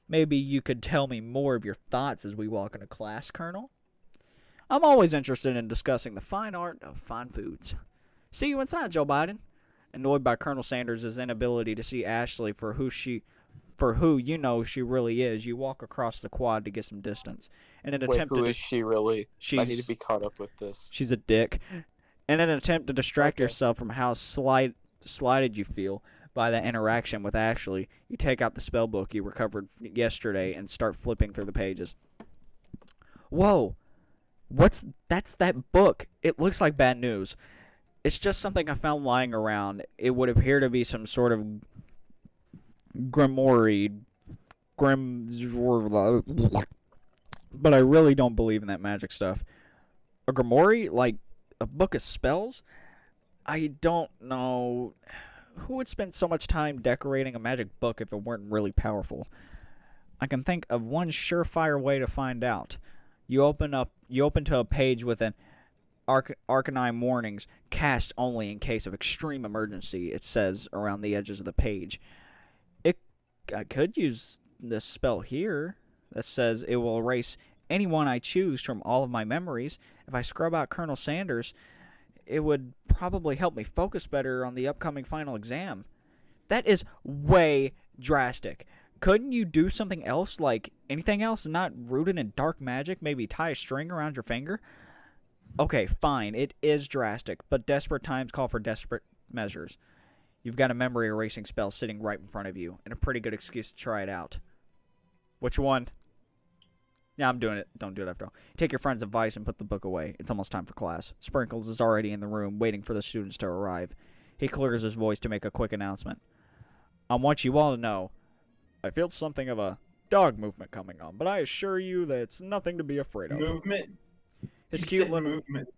Maybe you could tell me more of your thoughts as we walk into class, Colonel. I'm always interested in discussing the fine art of fine foods. See you inside, Joe Biden. Annoyed by Colonel Sanders' inability to see Ashley for who she really is, you walk across the quad to get some distance. In an Wait, attempt who to is she really? I need to she's be caught up with this. she's a dick. In an attempt to distract Okay. yourself from how slighted you feel by that interaction with Ashley, you take out the spell book you recovered yesterday and start flipping through the pages. Whoa! That's that book. It looks like bad news. It's just something I found lying around. It would appear to be some sort of grimoire, but I really don't believe in that magic stuff. A grimoire? Like a book of spells? I don't know. Who would spend so much time decorating a magic book if it weren't really powerful? I can think of one surefire way to find out. You open to a page with an Arcanine warnings, cast only in case of extreme emergency, it says around the edges of the page. I could use this spell here that says it will erase anyone I choose from all of my memories. If I scrub out Colonel Sanders, it would probably help me focus better on the upcoming final exam. That is way drastic. Couldn't you do something else, like anything else not rooted in dark magic? Maybe tie a string around your finger? Okay, fine, it is drastic, but desperate times call for desperate measures. You've got a memory erasing spell sitting right in front of you, and a pretty good excuse to try it out. Which one? Yeah, I'm doing it. Don't do it after all. Take your friend's advice and put the book away. It's almost time for class. Sprinkles is already in the room, waiting for the students to arrive. He clears his voice to make a quick announcement. I want you all to know, I feel something of a dog movement coming on, but I assure you that it's nothing to be afraid of. Movement. His You cute said little movement.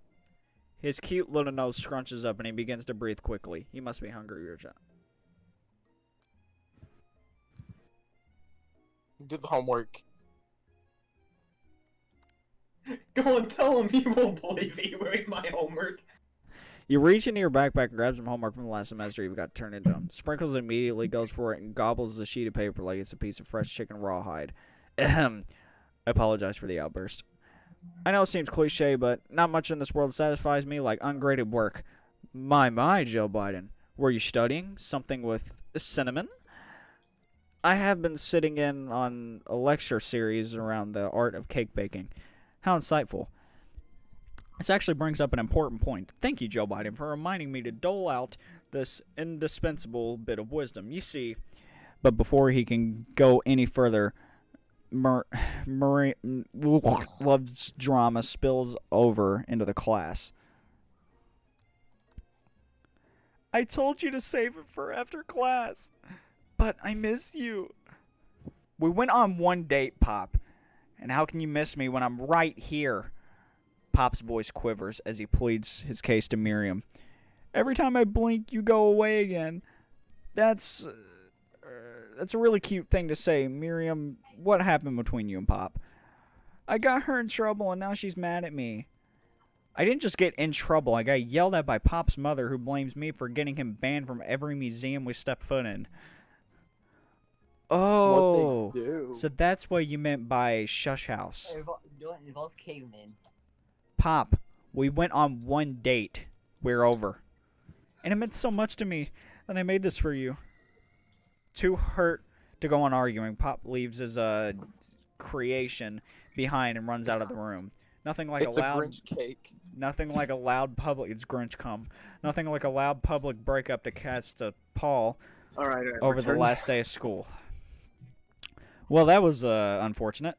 His cute little nose scrunches up and he begins to breathe quickly. He must be hungry or something. Do the homework. Go and tell him he won't believe he read my homework. You reach into your backpack and grab some homework from the last semester you've got turned into him. Sprinkles immediately goes for it and gobbles the sheet of paper like it's a piece of fresh chicken rawhide. Ahem. I apologize for the outburst. I know it seems cliche, but not much in this world satisfies me like ungraded work. My, Joe Biden. Were you studying something with cinnamon? I have been sitting in on a lecture series around the art of cake baking. How insightful. This actually brings up an important point. Thank you, Joe Biden, for reminding me to dole out this indispensable bit of wisdom. You see, but before he can go any further, Love's drama spills over into the class. I told you to save it for after class, but I miss you. We went on one date, Pop, and how can you miss me when I'm right here? Pop's voice quivers as he pleads his case to Miriam. Every time I blink, you go away again. That's a really cute thing to say. Miriam, what happened between you and Pop? I got her in trouble, and now she's mad at me. I didn't just get in trouble. I got yelled at by Pop's mother, who blames me for getting him banned from every museum we step foot in. Oh, What they do. so that's what you meant by shush house. It involves cavemen. Pop, we went on one date. We're over. And it meant so much to me that I made this for you. Too hurt to go on arguing, Pop leaves his creation behind and runs out of the room. Nothing like It's a a loud, Grinch cake. nothing like a loud public. It's Grinch cum. Nothing like a loud public breakup to cast a pall All right. over the return. last day of school. Well, that was unfortunate,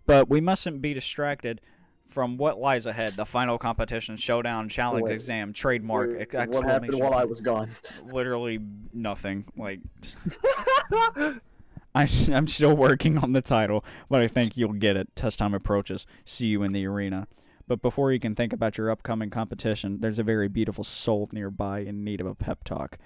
but we mustn't be distracted from what lies ahead. The final competition, showdown, challenge, wait, exam, trademark, What exclamation. happened while I was gone? Literally nothing. Like, I'm still working on the title, but I think you'll get it. Test time approaches. See you in the arena. But before you can think about your upcoming competition, there's a very beautiful soul nearby in need of a pep talk.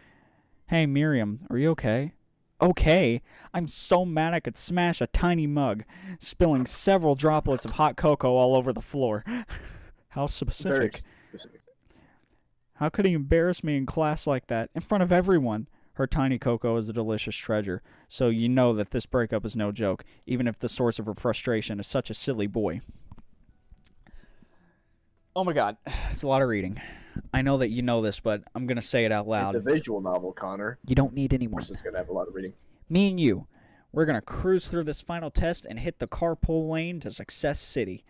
Hey, Miriam, are you okay? Okay? I'm so mad I could smash a tiny mug, spilling several droplets of hot cocoa all over the floor. How specific. Very specific. How could he embarrass me in class like that, in front of everyone? Her tiny cocoa is a delicious treasure, so you know that this breakup is no joke, even if the source of her frustration is such a silly boy. Oh my god, it's a lot of reading. I know that you know this, but I'm going to say it out loud. It's a visual novel, Connor. You don't need anyone. Of course, it's gonna have a lot of reading. Me and you, we're going to cruise through this final test and hit the carpool lane to Success City.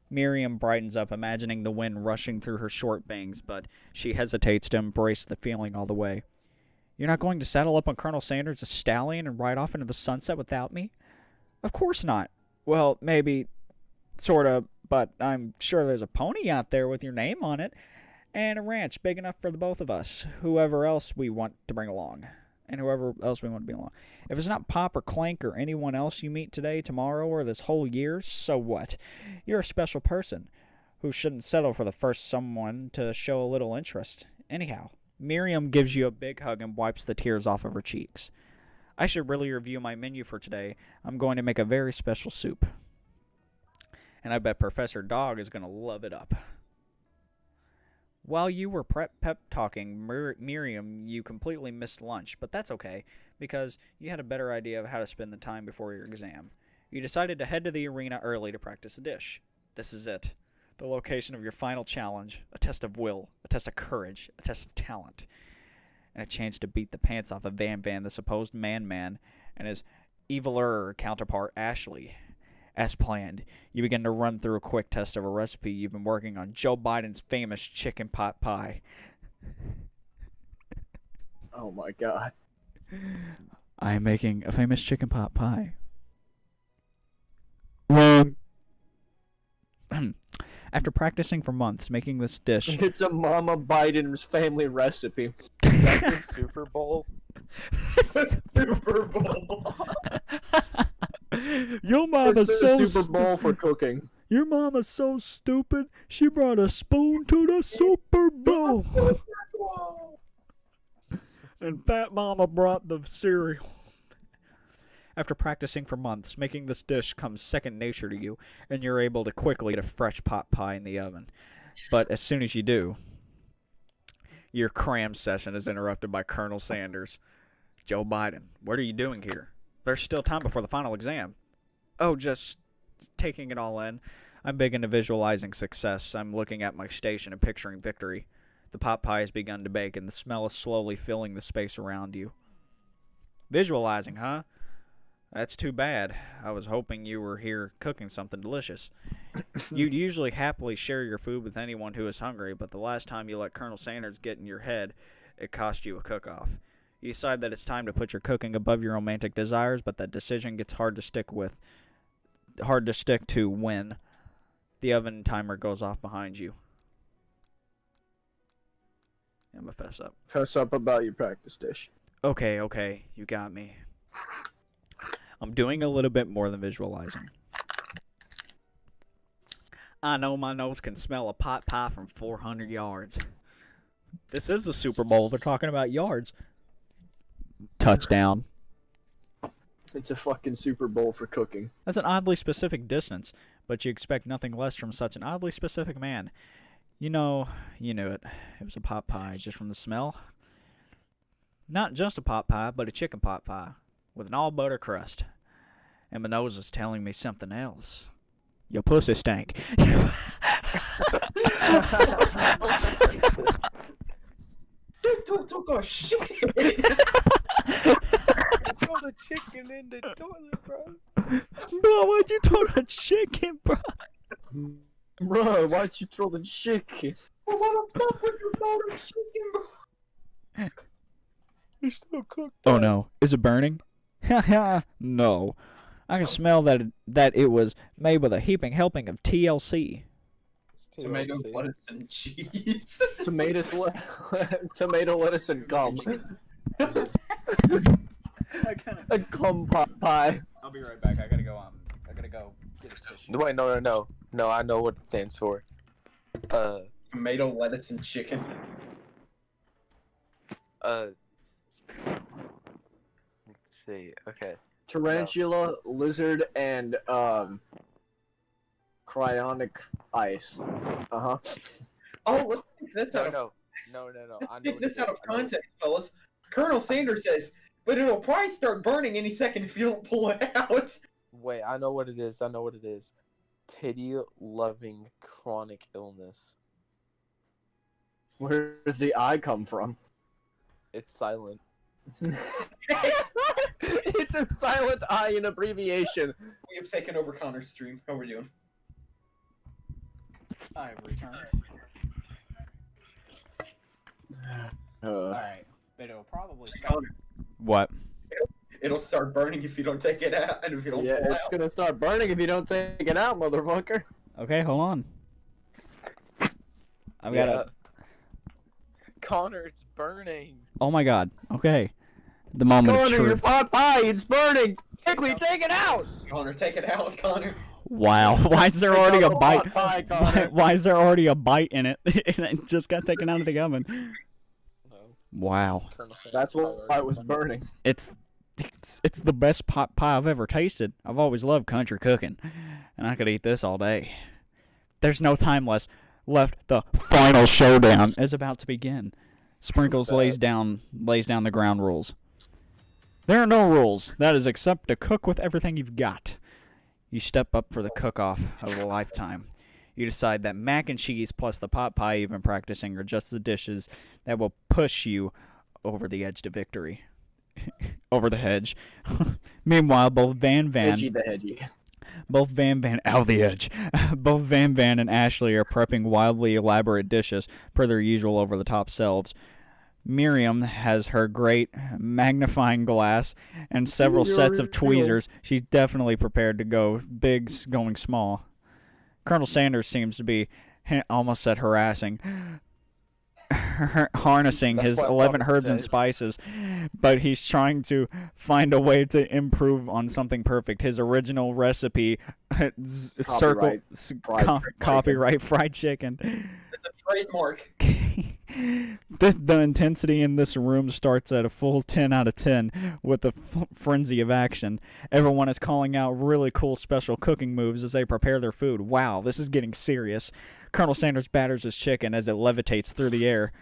Miriam brightens up, imagining the wind rushing through her short bangs, but she hesitates to embrace the feeling all the way. You're not going to saddle up on Colonel Sanders' stallion and ride off into the sunset without me? Of course not. Well, maybe, sort of, but I'm sure there's a pony out there with your name on it, and a ranch big enough for the both of us, whoever else we want to bring along, and whoever else we want to be along. If it's not Pop or Clank or anyone else you meet today, tomorrow, or this whole year, so what? You're a special person who shouldn't settle for the first someone to show a little interest. Anyhow, Miriam gives you a big hug and wipes the tears off of her cheeks. I should really review my menu for today. I'm going to make a very special soup. And I bet Professor Dog is going to love it up. While you were pep talking, Miriam, you completely missed lunch, but that's okay, because you had a better idea of how to spend the time before your exam. You decided to head to the arena early to practice a dish. This is it. The location of your final challenge, a test of will, a test of courage, a test of talent, and a chance to beat the pants off of Van, the supposed man, and his eviler counterpart, Ashley. As planned, you begin to run through a quick test of a recipe you've been working on, Joe Biden's famous chicken pot pie. Oh my god. I am making a famous chicken pot pie. Wrong. After practicing for months making this dish... It's a Mama Biden's family recipe. That's the Super Bowl. Super Bowl. Your mama's It's so the Super Bowl for cooking. Your mama's so stupid. She brought a spoon to the Super Bowl. And Fat Mama brought the cereal. After practicing for months, making this dish comes second nature to you, and you're able to quickly get a fresh pot pie in the oven. But as soon as you do, your cram session is interrupted by Colonel Sanders. Joe Biden, what are you doing here? There's still time before the final exam. Oh, just taking it all in. I'm big into visualizing success. I'm looking at my station and picturing victory. The pot pie has begun to bake, and the smell is slowly filling the space around you. Visualizing, huh? That's too bad. I was hoping you were here cooking something delicious. You'd usually happily share your food with anyone who is hungry, but the last time you let Colonel Sanders get in your head, it cost you a cook-off. You decide that it's time to put your cooking above your romantic desires, but that decision gets hard to stick to when the oven timer goes off behind you. I'm gonna fess up. Fess up about your practice dish. Okay, you got me. I'm doing a little bit more than visualizing. I know my nose can smell a pot pie from 400 yards. This is the Super Bowl. They're talking about yards. Touchdown. It's a fucking Super Bowl for cooking. That's an oddly specific distance, but you expect nothing less from such an oddly specific man. You knew it. It was a pot pie just from the smell. Not just a pot pie, but a chicken pot pie with an all butter crust. And my nose is telling me something else. Your pussy stank. Don't go shit. Throw the chicken in the toilet, bro. Bro, why'd you throw the chicken, bro? Bro, why'd you throw the chicken? Well, let him stop with your motor chicken. It's still cooked. Oh no, is it burning? No. I can smell that it was made with a heaping helping of TLC. Tomato, lettuce, and cheese. Tomato, lettuce, and gum. A gum pot pie. I'll be right back. I gotta go get a tissue. Wait, no. No, I know what it stands for. Tomato, lettuce, and chicken. Let's see. Okay. Tarantula, lizard, and cryonic ice. Uh-huh. Oh, let's take this out of No. I know take this what out of it is. I know what- context, fellas. Colonel Sanders says, but it'll probably start burning any second if you don't pull it out. Wait, I know what it is. Titty-loving chronic illness. Where does the I come from? It's silent. It's a silent I in abbreviation. We have taken over Connor's stream. How are we doing? I have returned. Uh, Alright. But it'll probably Connor, What? it'll start burning if you don't take it out and if you don't yeah, pull it it's out. gonna start burning if you don't take it out, motherfucker. Okay, hold on. I've got a... Connor, it's burning. Oh my god. Okay. The moment of Connor, your truth. pot pie, it's burning! Quickly, take it out! Connor, take it out, Connor. Wow. Why is there Take already out a the bite? pot pie, Connor. Why is there already a bite in it? And it just got taken out of the oven. No. Wow. Colonel Sanders That's probably why it already was done burning. It's the best pot pie I've ever tasted. I've always loved country cooking, and I could eat this all day. There's no time left. The final showdown is about to begin. Sprinkles lays down the ground rules. There are no rules. That is except to cook with everything you've got. You step up for the cook-off of a lifetime. You decide that mac and cheese plus the pot pie you've been practicing are just the dishes that will push you over the edge to victory. Over the hedge. Meanwhile, both Van Edgy the hedgy. Out the edge. Both Van and Ashley are prepping wildly elaborate dishes per their usual over-the-top selves. Miriam has her great magnifying glass and several sets of tweezers. She's definitely prepared to go big, going small. Colonel Sanders seems to be almost at harassing, harnessing That's his what 11 Robin herbs and said. spices, but he's trying to find a way to improve on something perfect. His original recipe, copyright fried chicken. It's a trademark. The intensity in this room starts at a full 10 out of 10 with a frenzy of action. Everyone is calling out really cool special cooking moves as they prepare their food. Wow, this is getting serious. Colonel Sanders batters his chicken as it levitates through the air.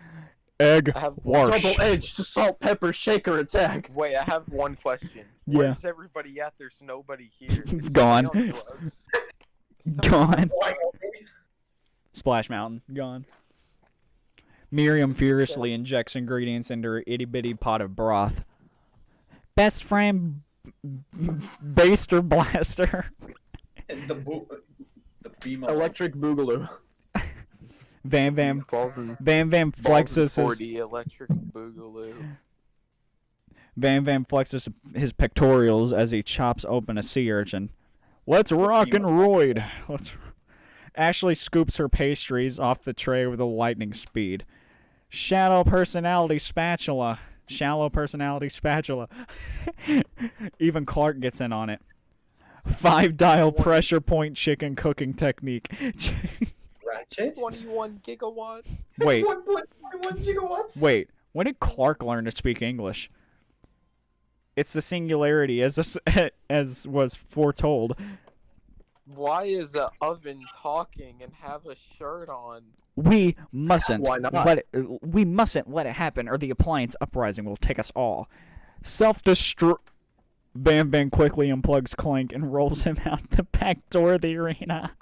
Egg I have wash. Double-edged salt pepper shaker attack. Wait, I have one question. Yeah. Where's everybody at? There's nobody here. Is Gone. somebody on drugs? Gone. Why? Splash Mountain. Gone. Miriam furiously injects ingredients into her itty-bitty pot of broth. Best friend Baster Blaster. The BMO. Electric boogaloo. Van Balls and flexes his 40 electric boogaloo. Van flexes his pectorials as he chops open a sea urchin. Let's rock and roid. Ashley scoops her pastries off the tray with a lightning speed. Shallow personality spatula. Even Clark gets in on it. 5-dial pressure point chicken cooking technique. Ratchet. 21 gigawatts. Wait, 1.21 gigawatts. wait. When did Clark learn to speak English? It's the singularity, as was foretold. Why is the oven talking and have a shirt on? We mustn't Why not? let it happen, or the appliance uprising will take us all. Self-destruct. Bam quickly unplugs Clank and rolls him out the back door of the arena.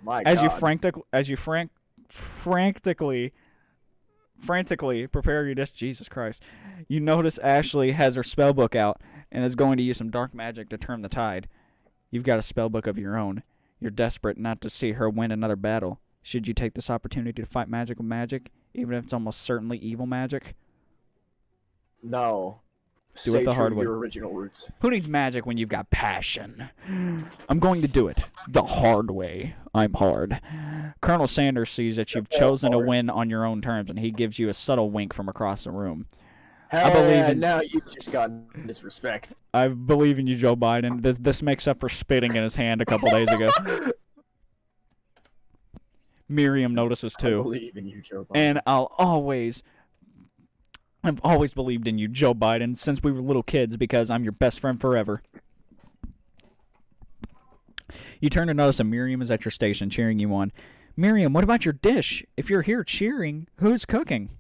My As you God. frantically prepare your dish. Jesus Christ! You notice Ashley has her spellbook out and is going to use some dark magic to turn the tide. You've got a spellbook of your own. You're desperate not to see her win another battle. Should you take this opportunity to fight magic with magic, even if it's almost certainly evil magic? No. Do it Stay the true hard to way. your original roots. Who needs magic when you've got passion? I'm going to do it the hard way. I'm hard. Colonel Sanders sees that you've chosen to win on your own terms, and he gives you a subtle wink from across the room. Hell believe yeah, in- now you've just gotten disrespect. I believe in you, Joe Biden. This makes up for spitting in his hand a couple days ago. Miriam notices I too. believe in you, Joe Biden. And I've always believed in you, Joe Biden, since we were little kids, because I'm your best friend forever. You turn to notice that Miriam is at your station, cheering you on. Miriam, what about your dish? If you're here cheering, who's cooking?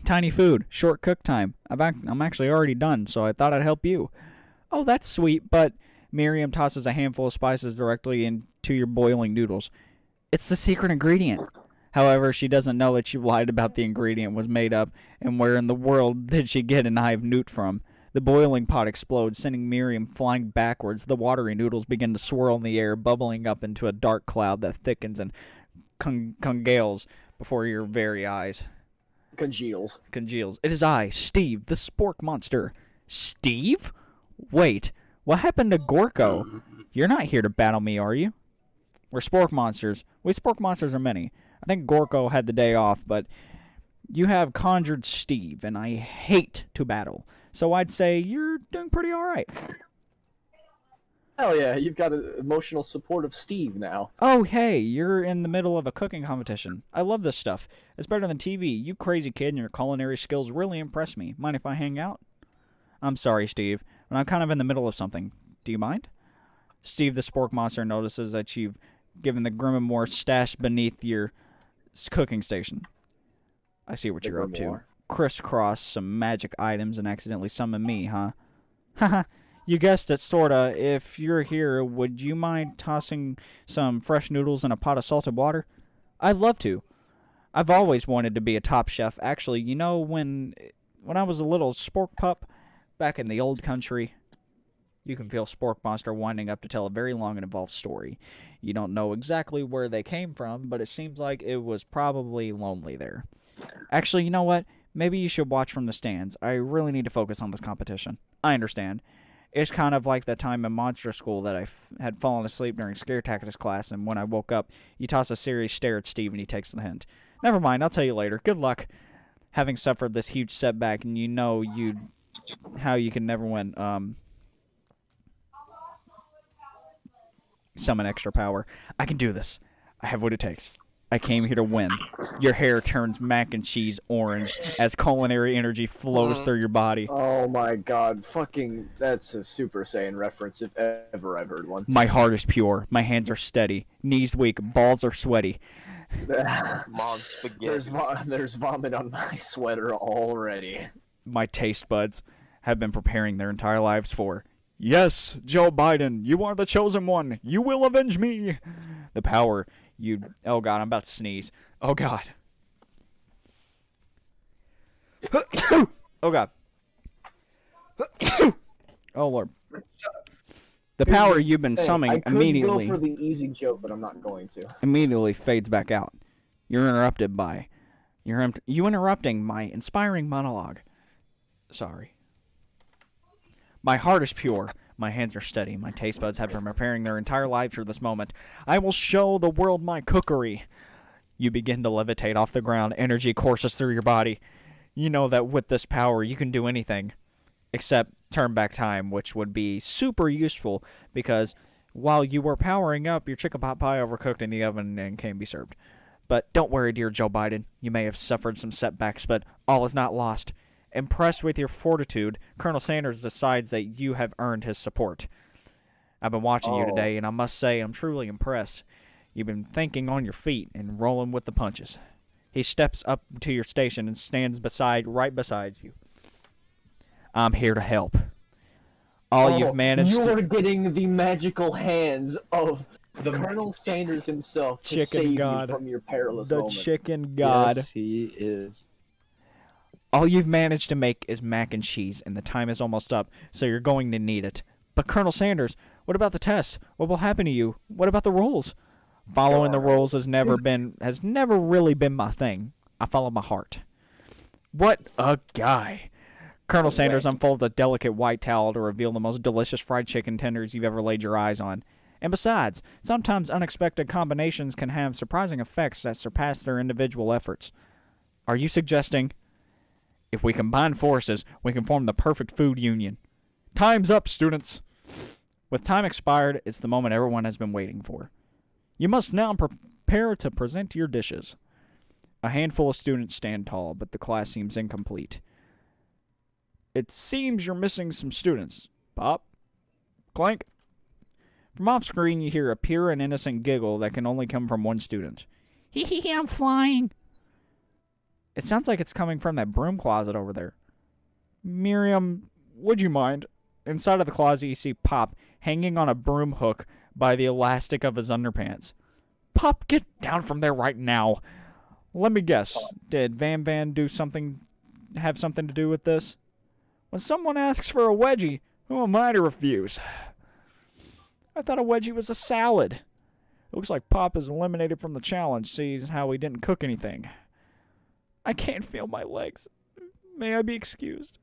Tiny food, short cook time. I'm actually already done, so I thought I'd help you. Oh, that's sweet, but Miriam tosses a handful of spices directly into your boiling noodles. It's the secret ingredient. However, she doesn't know that you lied about the ingredient was made up, and where in the world did she get an eye of newt from? The boiling pot explodes, sending Miriam flying backwards. The watery noodles begin to swirl in the air, bubbling up into a dark cloud that thickens and congeals before your very eyes. Congeals. Congeals. It is I, Steve, the spork monster. Steve? Wait, what happened to Gorko? You're not here to battle me, are you? We're spork monsters. We spork monsters are many. I think Gorko had the day off, but you have conjured Steve, and I hate to battle. So I'd say you're doing pretty alright. Hell yeah, you've got an emotional support of Steve now. Oh, hey, you're in the middle of a cooking competition. I love this stuff. It's better than TV. You crazy kid and your culinary skills really impress me. Mind if I hang out? I'm sorry, Steve, but I'm kind of in the middle of something. Do you mind? Steve the spork monster notices that you've given the Grimoire stashed beneath your cooking station. I see what The you're up to. Grimoire. Crisscross some magic items and accidentally summon me, huh? Haha, you guessed it, sorta. If you're here, would you mind tossing some fresh noodles in a pot of salted water? I'd love to. I've always wanted to be a top chef. Actually, you know, when I was a little spork pup back in the old country, you can feel Spork Monster winding up to tell a very long and involved story. You don't know exactly where they came from, but it seems like it was probably lonely there. Actually, you know what? Maybe you should watch from the stands. I really need to focus on this competition. I understand. It's kind of like that time in monster school that I had fallen asleep during scare tactics class, and when I woke up, you toss a serious stare at Steve and he takes the hint. Never mind, I'll tell you later. Good luck. Having suffered this huge setback, and you know how you can never win. Summon extra power. I can do this. I have what it takes. I came here to win. Your hair turns mac and cheese orange as culinary energy flows through your body. Oh my god, fucking, that's a Super Saiyan reference if ever I've heard one. My heart is pure. My hands are steady. Knees weak. Balls are sweaty. Mom spaghetti. There's vomit on my sweater already. My taste buds have been preparing their entire lives for. Yes, Joe Biden, you are the chosen one. You will avenge me. The power oh god, I'm about to sneeze. Oh god. Oh god. Oh lord. The power you've been Hey, summoning I could immediately go for the easy joke, but I'm not going to. fades back out. You're interrupted by you interrupting my inspiring monologue. Sorry. My heart is pure. My hands are steady. My taste buds have been preparing their entire lives for this moment. I will show the world my cookery. You begin to levitate off the ground. Energy courses through your body. You know that with this power, you can do anything. Except turn back time, which would be super useful because while you were powering up, your chicken pot pie overcooked in the oven and can be served. But don't worry, dear Joe Biden. You may have suffered some setbacks, but all is not lost. Impressed with your fortitude, Colonel Sanders decides that you have earned his support. I've been watching you today, and I must say I'm truly impressed. You've been thinking on your feet and rolling with the punches. He steps up to your station and stands right beside you. I'm here to help. You've managed You're getting the magical hands of Colonel Sanders himself to Chicken save God. you from your perilous the moment. chicken god. Yes, he is. All you've managed to make is mac and cheese, and the time is almost up, so you're going to need it. But Colonel Sanders, what about the test? What will happen to you? What about the rules? Following the rules has never really been my thing. I follow my heart. What a guy. Colonel Sanders unfolds a delicate white towel to reveal the most delicious fried chicken tenders you've ever laid your eyes on. And besides, sometimes unexpected combinations can have surprising effects that surpass their individual efforts. Are you suggesting, if we combine forces, we can form the perfect food union? Time's up, students. With time expired, it's the moment everyone has been waiting for. You must now prepare to present your dishes. A handful of students stand tall, but the class seems incomplete. It seems you're missing some students. Pop. Clank. From off screen, you hear a pure and innocent giggle that can only come from one student. Hee hee, I'm flying. It sounds like it's coming from that broom closet over there. Miriam, would you mind? Inside of the closet, you see Pop hanging on a broom hook by the elastic of his underpants. Pop, get down from there right now. Let me guess. Did Van have something to do with this? When someone asks for a wedgie, who am I to refuse? I thought a wedgie was a salad. It looks like Pop is eliminated from the challenge, seeing how he didn't cook anything. I can't feel my legs. May I be excused?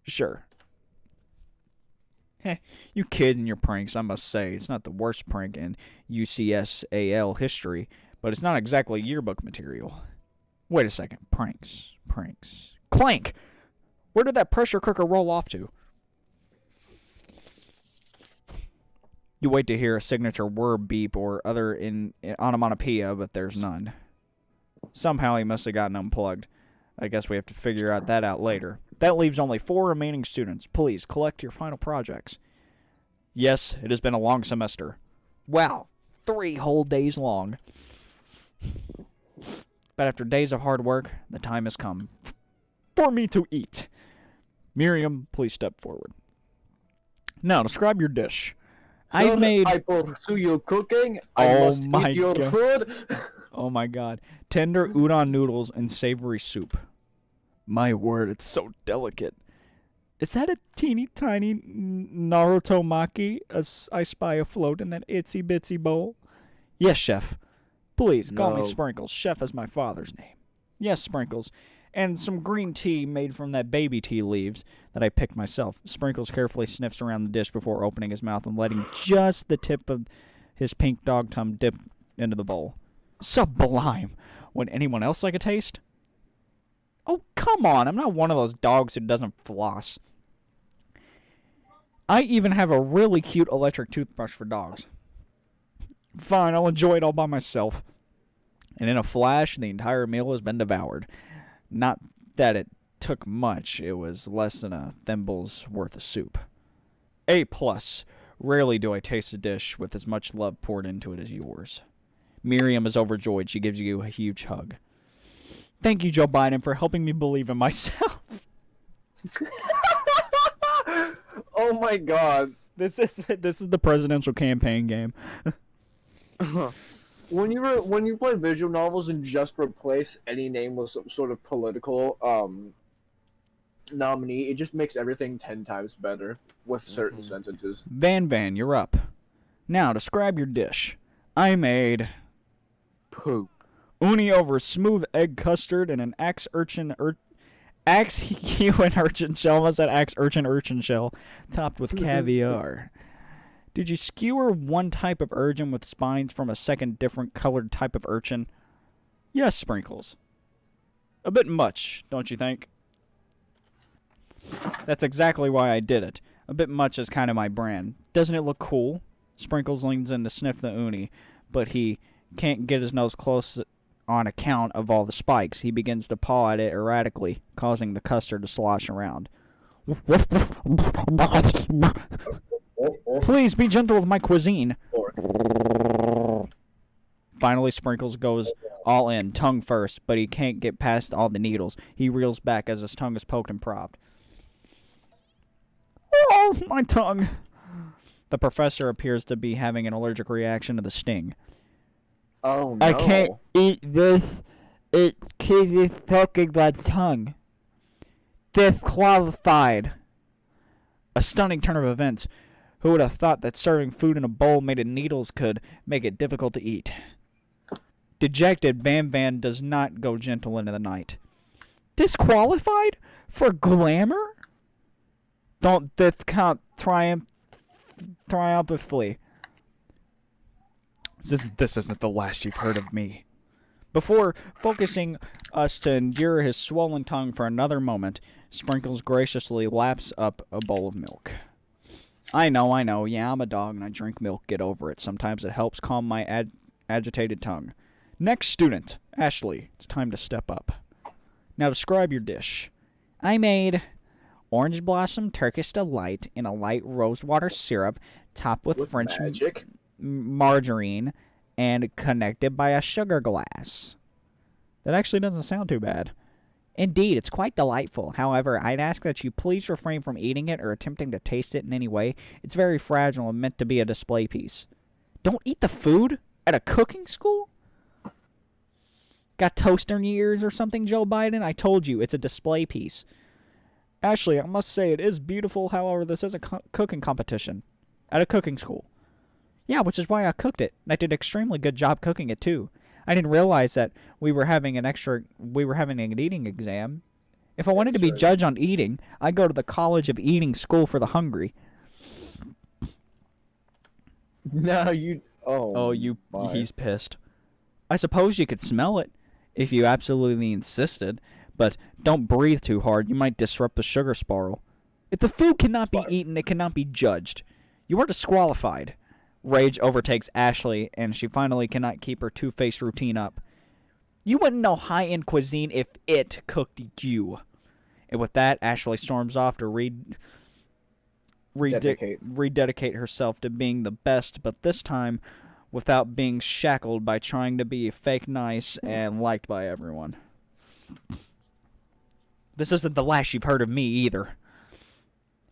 Sure. Heh, you kids and your pranks, I must say. It's not the worst prank in UCSAL history, but it's not exactly yearbook material. Wait a second. Pranks. Clank! Where did that pressure cooker roll off to? You wait to hear a signature word beep or other in onomatopoeia, but there's none. Somehow he must have gotten unplugged. I guess we have to figure that out later. That leaves only 4 remaining students. Please, collect your final projects. Yes, it has been a long semester. Wow, 3 whole days long. But after days of hard work, the time has come for me to eat. Miriam, please step forward. Now, describe your dish. I've made... I pursue your cooking. I Oh must my eat your God. food. Oh my god. Tender udon noodles and savory soup. My word, it's so delicate. Is that a teeny tiny Naruto maki as I spy afloat in that itsy bitsy bowl? Yes, chef. Please, call me No. Sprinkles. Chef is my father's name. Yes, Sprinkles. And some green tea made from that baby tea leaves that I picked myself. Sprinkles carefully sniffs around the dish before opening his mouth and letting just the tip of his pink dog tongue dip into the bowl. Sublime. Would anyone else like a taste? Oh, come on. I'm not one of those dogs who doesn't floss. I even have a really cute electric toothbrush for dogs. Fine, I'll enjoy it all by myself. And in a flash, the entire meal has been devoured. Not that it took much. It was less than a thimble's worth of soup. A+. Rarely do I taste a dish with as much love poured into it as yours. Miriam is overjoyed. She gives you a huge hug. Thank you, Joe Biden, for helping me believe in myself. Oh my god. This is the presidential campaign game. When you play visual novels and just replace any name with some sort of political nominee, it just makes everything 10 times better with certain sentences. Van, you're up. Now, describe your dish. I made Poop. uni over smooth egg custard and an axe urchin shell. What's that? Axe urchin shell topped with caviar. Did you skewer one type of urchin with spines from a second different colored type of urchin? Yes, Sprinkles. A bit much, don't you think? That's exactly why I did it. A bit much is kind of my brand. Doesn't it look cool? Sprinkles leans in to sniff the uni, but he can't get his nose close on account of all the spikes. He begins to paw at it erratically, causing the custard to slosh around. Please be gentle with my cuisine. Finally, Sprinkles goes all in, tongue first, but he can't get past all the needles. He reels back as his tongue is poked and prodded. Oh, my tongue! The professor appears to be having an allergic reaction to the sting. Oh no. I can't eat this. It keeps talking my tongue. Disqualified. A stunning turn of events. Who would have thought that serving food in a bowl made of needles could make it difficult to eat? Dejected, Bam Van does not go gentle into the night. Disqualified? For glamour? Don't discount triumphantly. This isn't the last you've heard of me. Before focusing us to endure his swollen tongue for another moment, Sprinkles graciously laps up a bowl of milk. I know. Yeah, I'm a dog and I drink milk. Get over it. Sometimes it helps calm my agitated tongue. Next student, Ashley. It's time to step up. Now describe your dish. I made orange blossom Turkish delight in a light rosewater syrup topped with French magic. Margarine and connected by a sugar glass. That actually doesn't sound too bad. Indeed, it's quite delightful. However, I'd ask that you please refrain from eating it or attempting to taste it in any way. It's very fragile and meant to be a display piece. Don't eat the food? At a cooking school? Got toaster in your ears or something, Joe Biden? I told you, it's a display piece. Ashley, I must say it is beautiful. However, this is a cooking competition. At a cooking school. Yeah, which is why I cooked it. And I did an extremely good job cooking it, too. I didn't realize that we were having an eating exam. If I wanted to be judged on eating, I'd go to the College of Eating School for the Hungry. No, you... He's pissed. I suppose you could smell it, if you absolutely insisted, but don't breathe too hard. You might disrupt the sugar spiral. If the food cannot be eaten, it cannot be judged. You are disqualified. Rage overtakes Ashley, and she finally cannot keep her two-faced routine up. You wouldn't know high-end cuisine if it cooked you. And with that, Ashley storms off to rededicate herself to being the best, but this time without being shackled by trying to be fake nice and liked by everyone. This isn't the last you've heard of me either.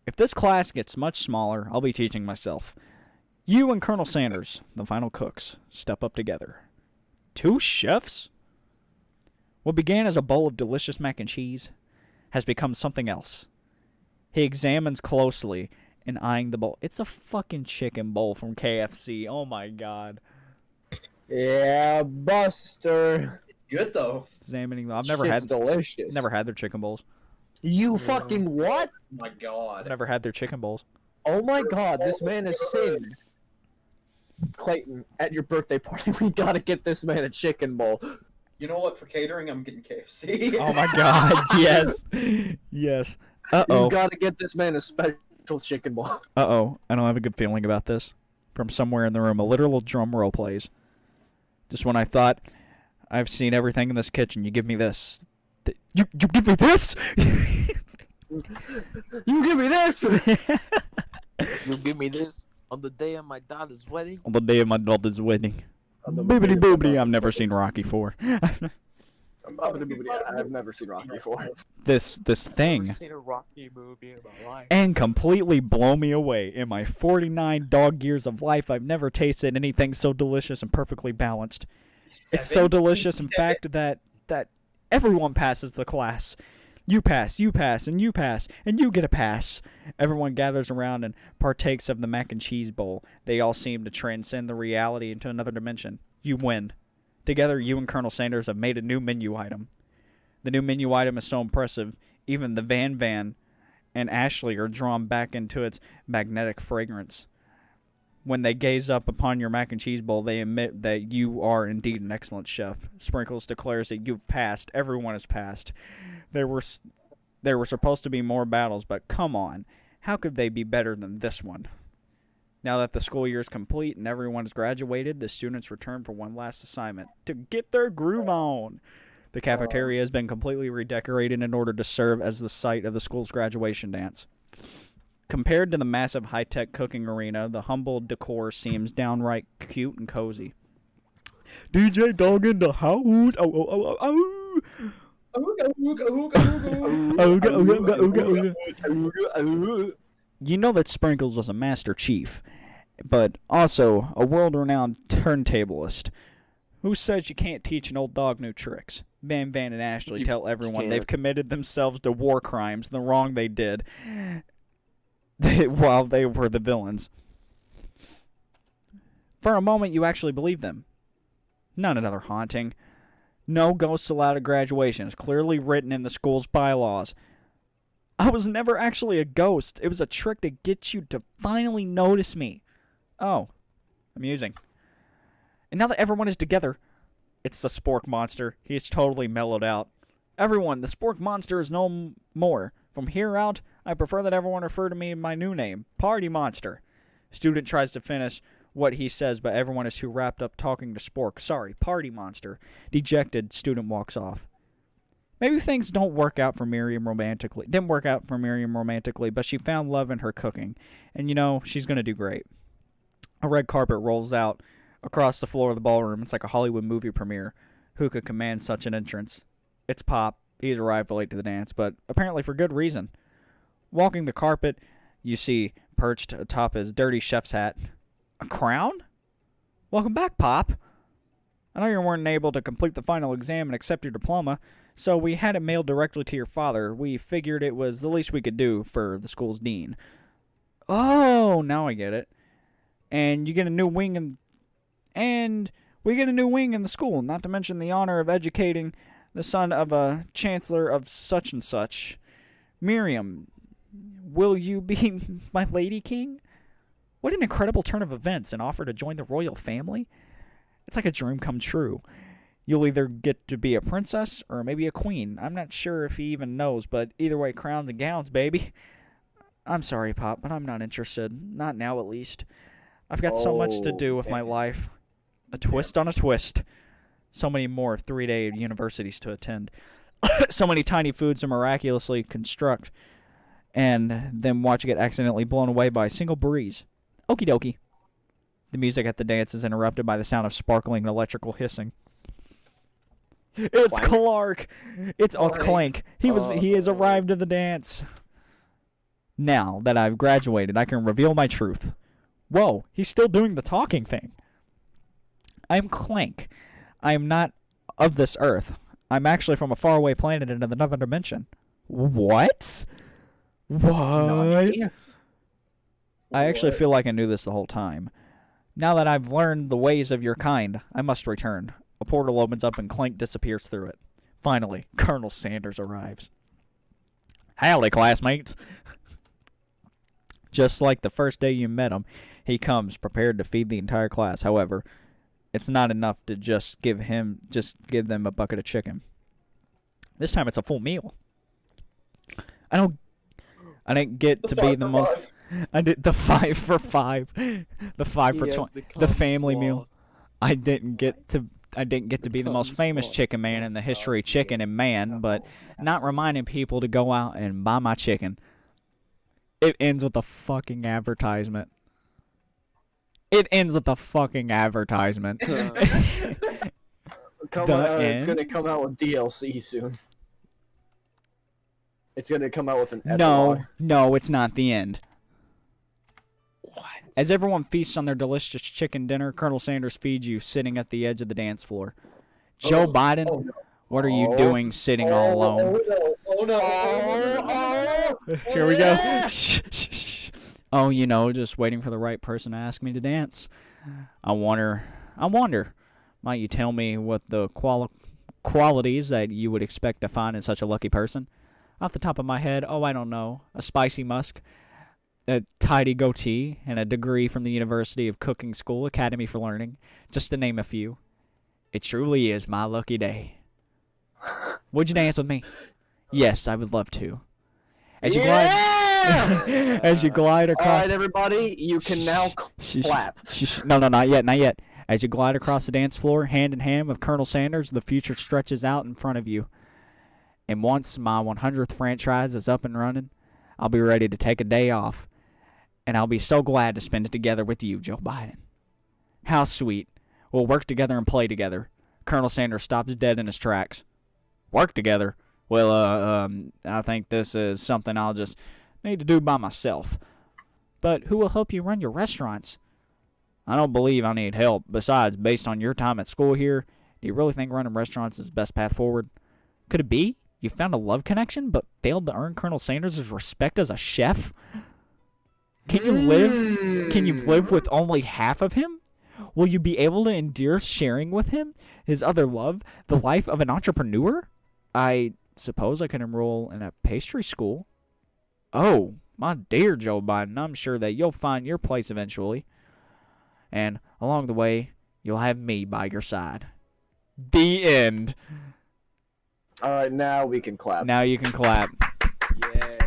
If this class gets much smaller, I'll be teaching myself. You and Colonel Sanders, the final cooks, step up together. 2 chefs? What began as a bowl of delicious mac and cheese has become something else. He examines closely and eyeing the bowl. It's a fucking chicken bowl from KFC. Oh my god. Yeah, Buster. It's good though. Examining them. I've delicious. never had their chicken bowls. You fucking what? Oh my god. I've never had their chicken bowls. Oh my god, this man has sinned. Clayton, at your birthday party, we gotta get this man a chicken bowl. You know what? For catering, I'm getting KFC. Oh my god, yes. Yes. Uh-oh. You gotta get this man a special chicken bowl. Uh-oh. I don't have a good feeling about this. From somewhere in the room, a literal drum roll plays. Just when I thought, I've seen everything in this kitchen, you give me this. You give me this? You give me this! You give me this on the day of my daughter's wedding? On the day of my daughter's wedding. Boobity boobity, I've never seen Rocky 4. I've never seen Rocky before. This thing. I've seen a Rocky movie in my life. And completely blow me away. In my 49 dog years of life, I've never tasted anything so delicious and perfectly balanced. It's so delicious, in fact, that everyone passes the class. You pass, and you pass, and you get a pass. Everyone gathers around and partakes of the mac and cheese bowl. They all seem to transcend the reality into another dimension. You win. Together, you and Colonel Sanders have made a new menu item. The new menu item is so impressive, even the Van and Ashley are drawn back into its magnetic fragrance. When they gaze up upon your mac and cheese bowl, they admit that you are indeed an excellent chef. Sprinkles declares that you've passed. Everyone has passed. There were supposed to be more battles, but come on. How could they be better than this one? Now that the school year is complete and everyone has graduated, the students return for one last assignment, to get their groove on. The cafeteria has been completely redecorated in order to serve as the site of the school's graduation dance. Compared to the massive high-tech cooking arena, the humble decor seems downright cute and cozy. DJ Dog in the house! Oh, oh, oh, oh, oh! You know that Sprinkles was a master chief, but also a world-renowned turntablist. Who says you can't teach an old dog new tricks? Van and Ashley tell everyone they've committed themselves to war crimes, the wrong they did while they were the villains. For a moment, you actually believe them. Not another haunting. No ghosts allowed at graduation. It's clearly written in the school's bylaws. I was never actually a ghost. It was a trick to get you to finally notice me. Oh, amusing. And now that everyone is together, it's the Spork Monster. He's totally mellowed out. Everyone, the Spork Monster is no more. From here out, I prefer that everyone refer to me in my new name, Party Monster. Student tries to finish what he says, but everyone is too wrapped up talking to Spork. Sorry, Party Monster. Dejected, student walks off. Maybe things don't work out for Miriam romantically. Didn't work out for Miriam romantically, but she found love in her cooking. And you know, she's going to do great. A red carpet rolls out across the floor of the ballroom. It's like a Hollywood movie premiere. Who could command such an entrance? It's Pop. He's arrived late to the dance, but apparently for good reason. Walking the carpet, you see perched atop his dirty chef's hat. A crown? Welcome back, Pop. I know you weren't able to complete the final exam and accept your diploma, so we had it mailed directly to your father. We figured it was the least we could do for the school's dean. Oh, now I get it. And you get a new wing we get a new wing in the school, not to mention the honor of educating the son of a chancellor of such and such. Miriam, will you be my lady king? What an incredible turn of events, an offer to join the royal family. It's like a dream come true. You'll either get to be a princess or maybe a queen. I'm not sure if he even knows, but either way, crowns and gowns, baby. I'm sorry, Pop, but I'm not interested. Not now, at least. I've got so much to do with my life. A twist on a twist. So many more 3-day universities to attend. So many tiny foods to miraculously construct. And then watch it get accidentally blown away by a single breeze. Okie dokie. The music at the dance is interrupted by the sound of sparkling and electrical hissing. It's Clank? Clark. It's Clank. He has arrived at the dance. Now that I've graduated, I can reveal my truth. Whoa, he's still doing the talking thing. I'm Clank. I am not of this earth. I'm actually from a faraway planet in another dimension. What? What? I actually feel like I knew this the whole time. Now that I've learned the ways of your kind, I must return. A portal opens up and Clank disappears through it. Finally, Colonel Sanders arrives. Howdy, classmates. Just like the first day you met him, he comes prepared to feed the entire class. However, it's not enough to just give them a bucket of chicken. This time it's a full meal. I didn't get to be the most. I did the 5 for 5, the 5 for 20, the family meal. I didn't get to be the most famous chicken man in the history of chicken and man, but not reminding people to go out and buy my chicken. It ends with a fucking advertisement. It's gonna come out with DLC soon. It's gonna come out with an epilogue. No, it's not the end. What? As everyone feasts on their delicious chicken dinner, Colonel Sanders feeds you sitting at the edge of the dance floor. Joe Biden, what are you doing sitting all alone? Oh no! Here we go. Oh, you know, just waiting for the right person to ask me to dance. I wonder, might you tell me what the qualities that you would expect to find in such a lucky person? Off the top of my head, I don't know. A spicy musk, a tidy goatee, and a degree from the University of Cooking School Academy for Learning, just to name a few. It truly is my lucky day. Would you dance with me? Yes, I would love to. As you glide across. All right, everybody, you can now clap. No, not yet. As you glide across the dance floor, hand in hand with Colonel Sanders, the future stretches out in front of you. And once my 100th franchise is up and running, I'll be ready to take a day off. And I'll be so glad to spend it together with you, Joe Biden. How sweet. We'll work together and play together. Colonel Sanders stops dead in his tracks. Work together? Well, I think this is something I'll just need to do by myself. But who will help you run your restaurants? I don't believe I need help. Besides, based on your time at school here, do you really think running restaurants is the best path forward? Could it be you found a love connection but failed to earn Colonel Sanders' respect as a chef? Can you live with only half of him? Will you be able to endure sharing with him his other love, the life of an entrepreneur? I suppose I can enroll in a pastry school. Oh, my dear Joe Biden, I'm sure that you'll find your place eventually. And along the way, you'll have me by your side. The end. All right, now we can clap. Now you can clap. Yay.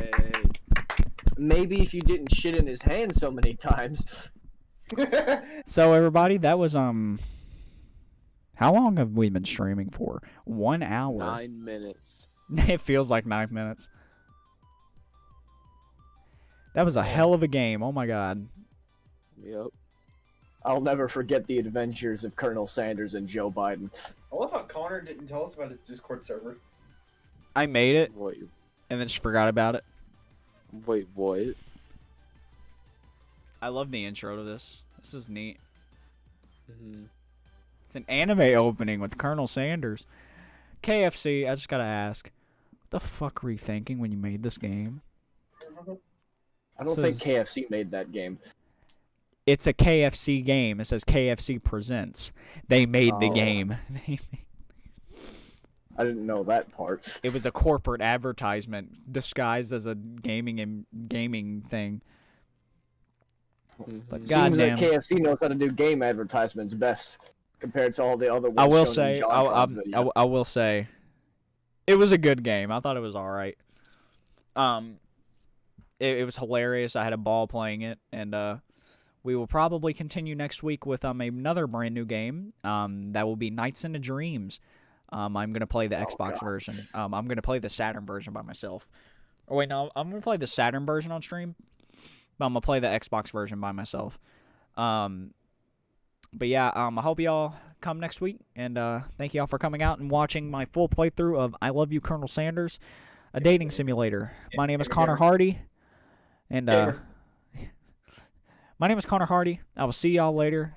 Maybe if you didn't shit in his hand so many times. So everybody, that was how long have we been streaming for? 1 hour. 9 minutes. It feels like 9 minutes. That was a hell of a game. Oh my god. Yep. I'll never forget the adventures of Colonel Sanders and Joe Biden. I love how Connor didn't tell us about his Discord server. I made it Wait, and then just forgot about it. wait, what? I love the intro to this. This is neat. Mm-hmm. It's an anime opening with Colonel Sanders. KFC, I just gotta ask, what the fuck were you thinking when you made this game? I don't think KFC made that game. It's a KFC game. It says KFC Presents. They made the game. I didn't know that part. It was a corporate advertisement disguised as a gaming thing. But Seems like goddamn, KFC knows how to do game advertisements best compared to all the other ones. I will shown in say, John's video. I will say, it was a good game. I thought it was all right. It was hilarious. I had a ball playing it, and we will probably continue next week with another brand new game. That will be Nights into Dreams. I'm gonna play the Xbox version. I'm gonna play the Saturn version by myself. Oh wait, no, I'm gonna play the Saturn version on stream, but I'm gonna play the Xbox version by myself. But yeah, I hope y'all come next week, and thank y'all for coming out and watching my full playthrough of I Love You, Colonel Sanders, a dating simulator. My name is Connor Hardy, and my name is Connor Hardy. I will see y'all later.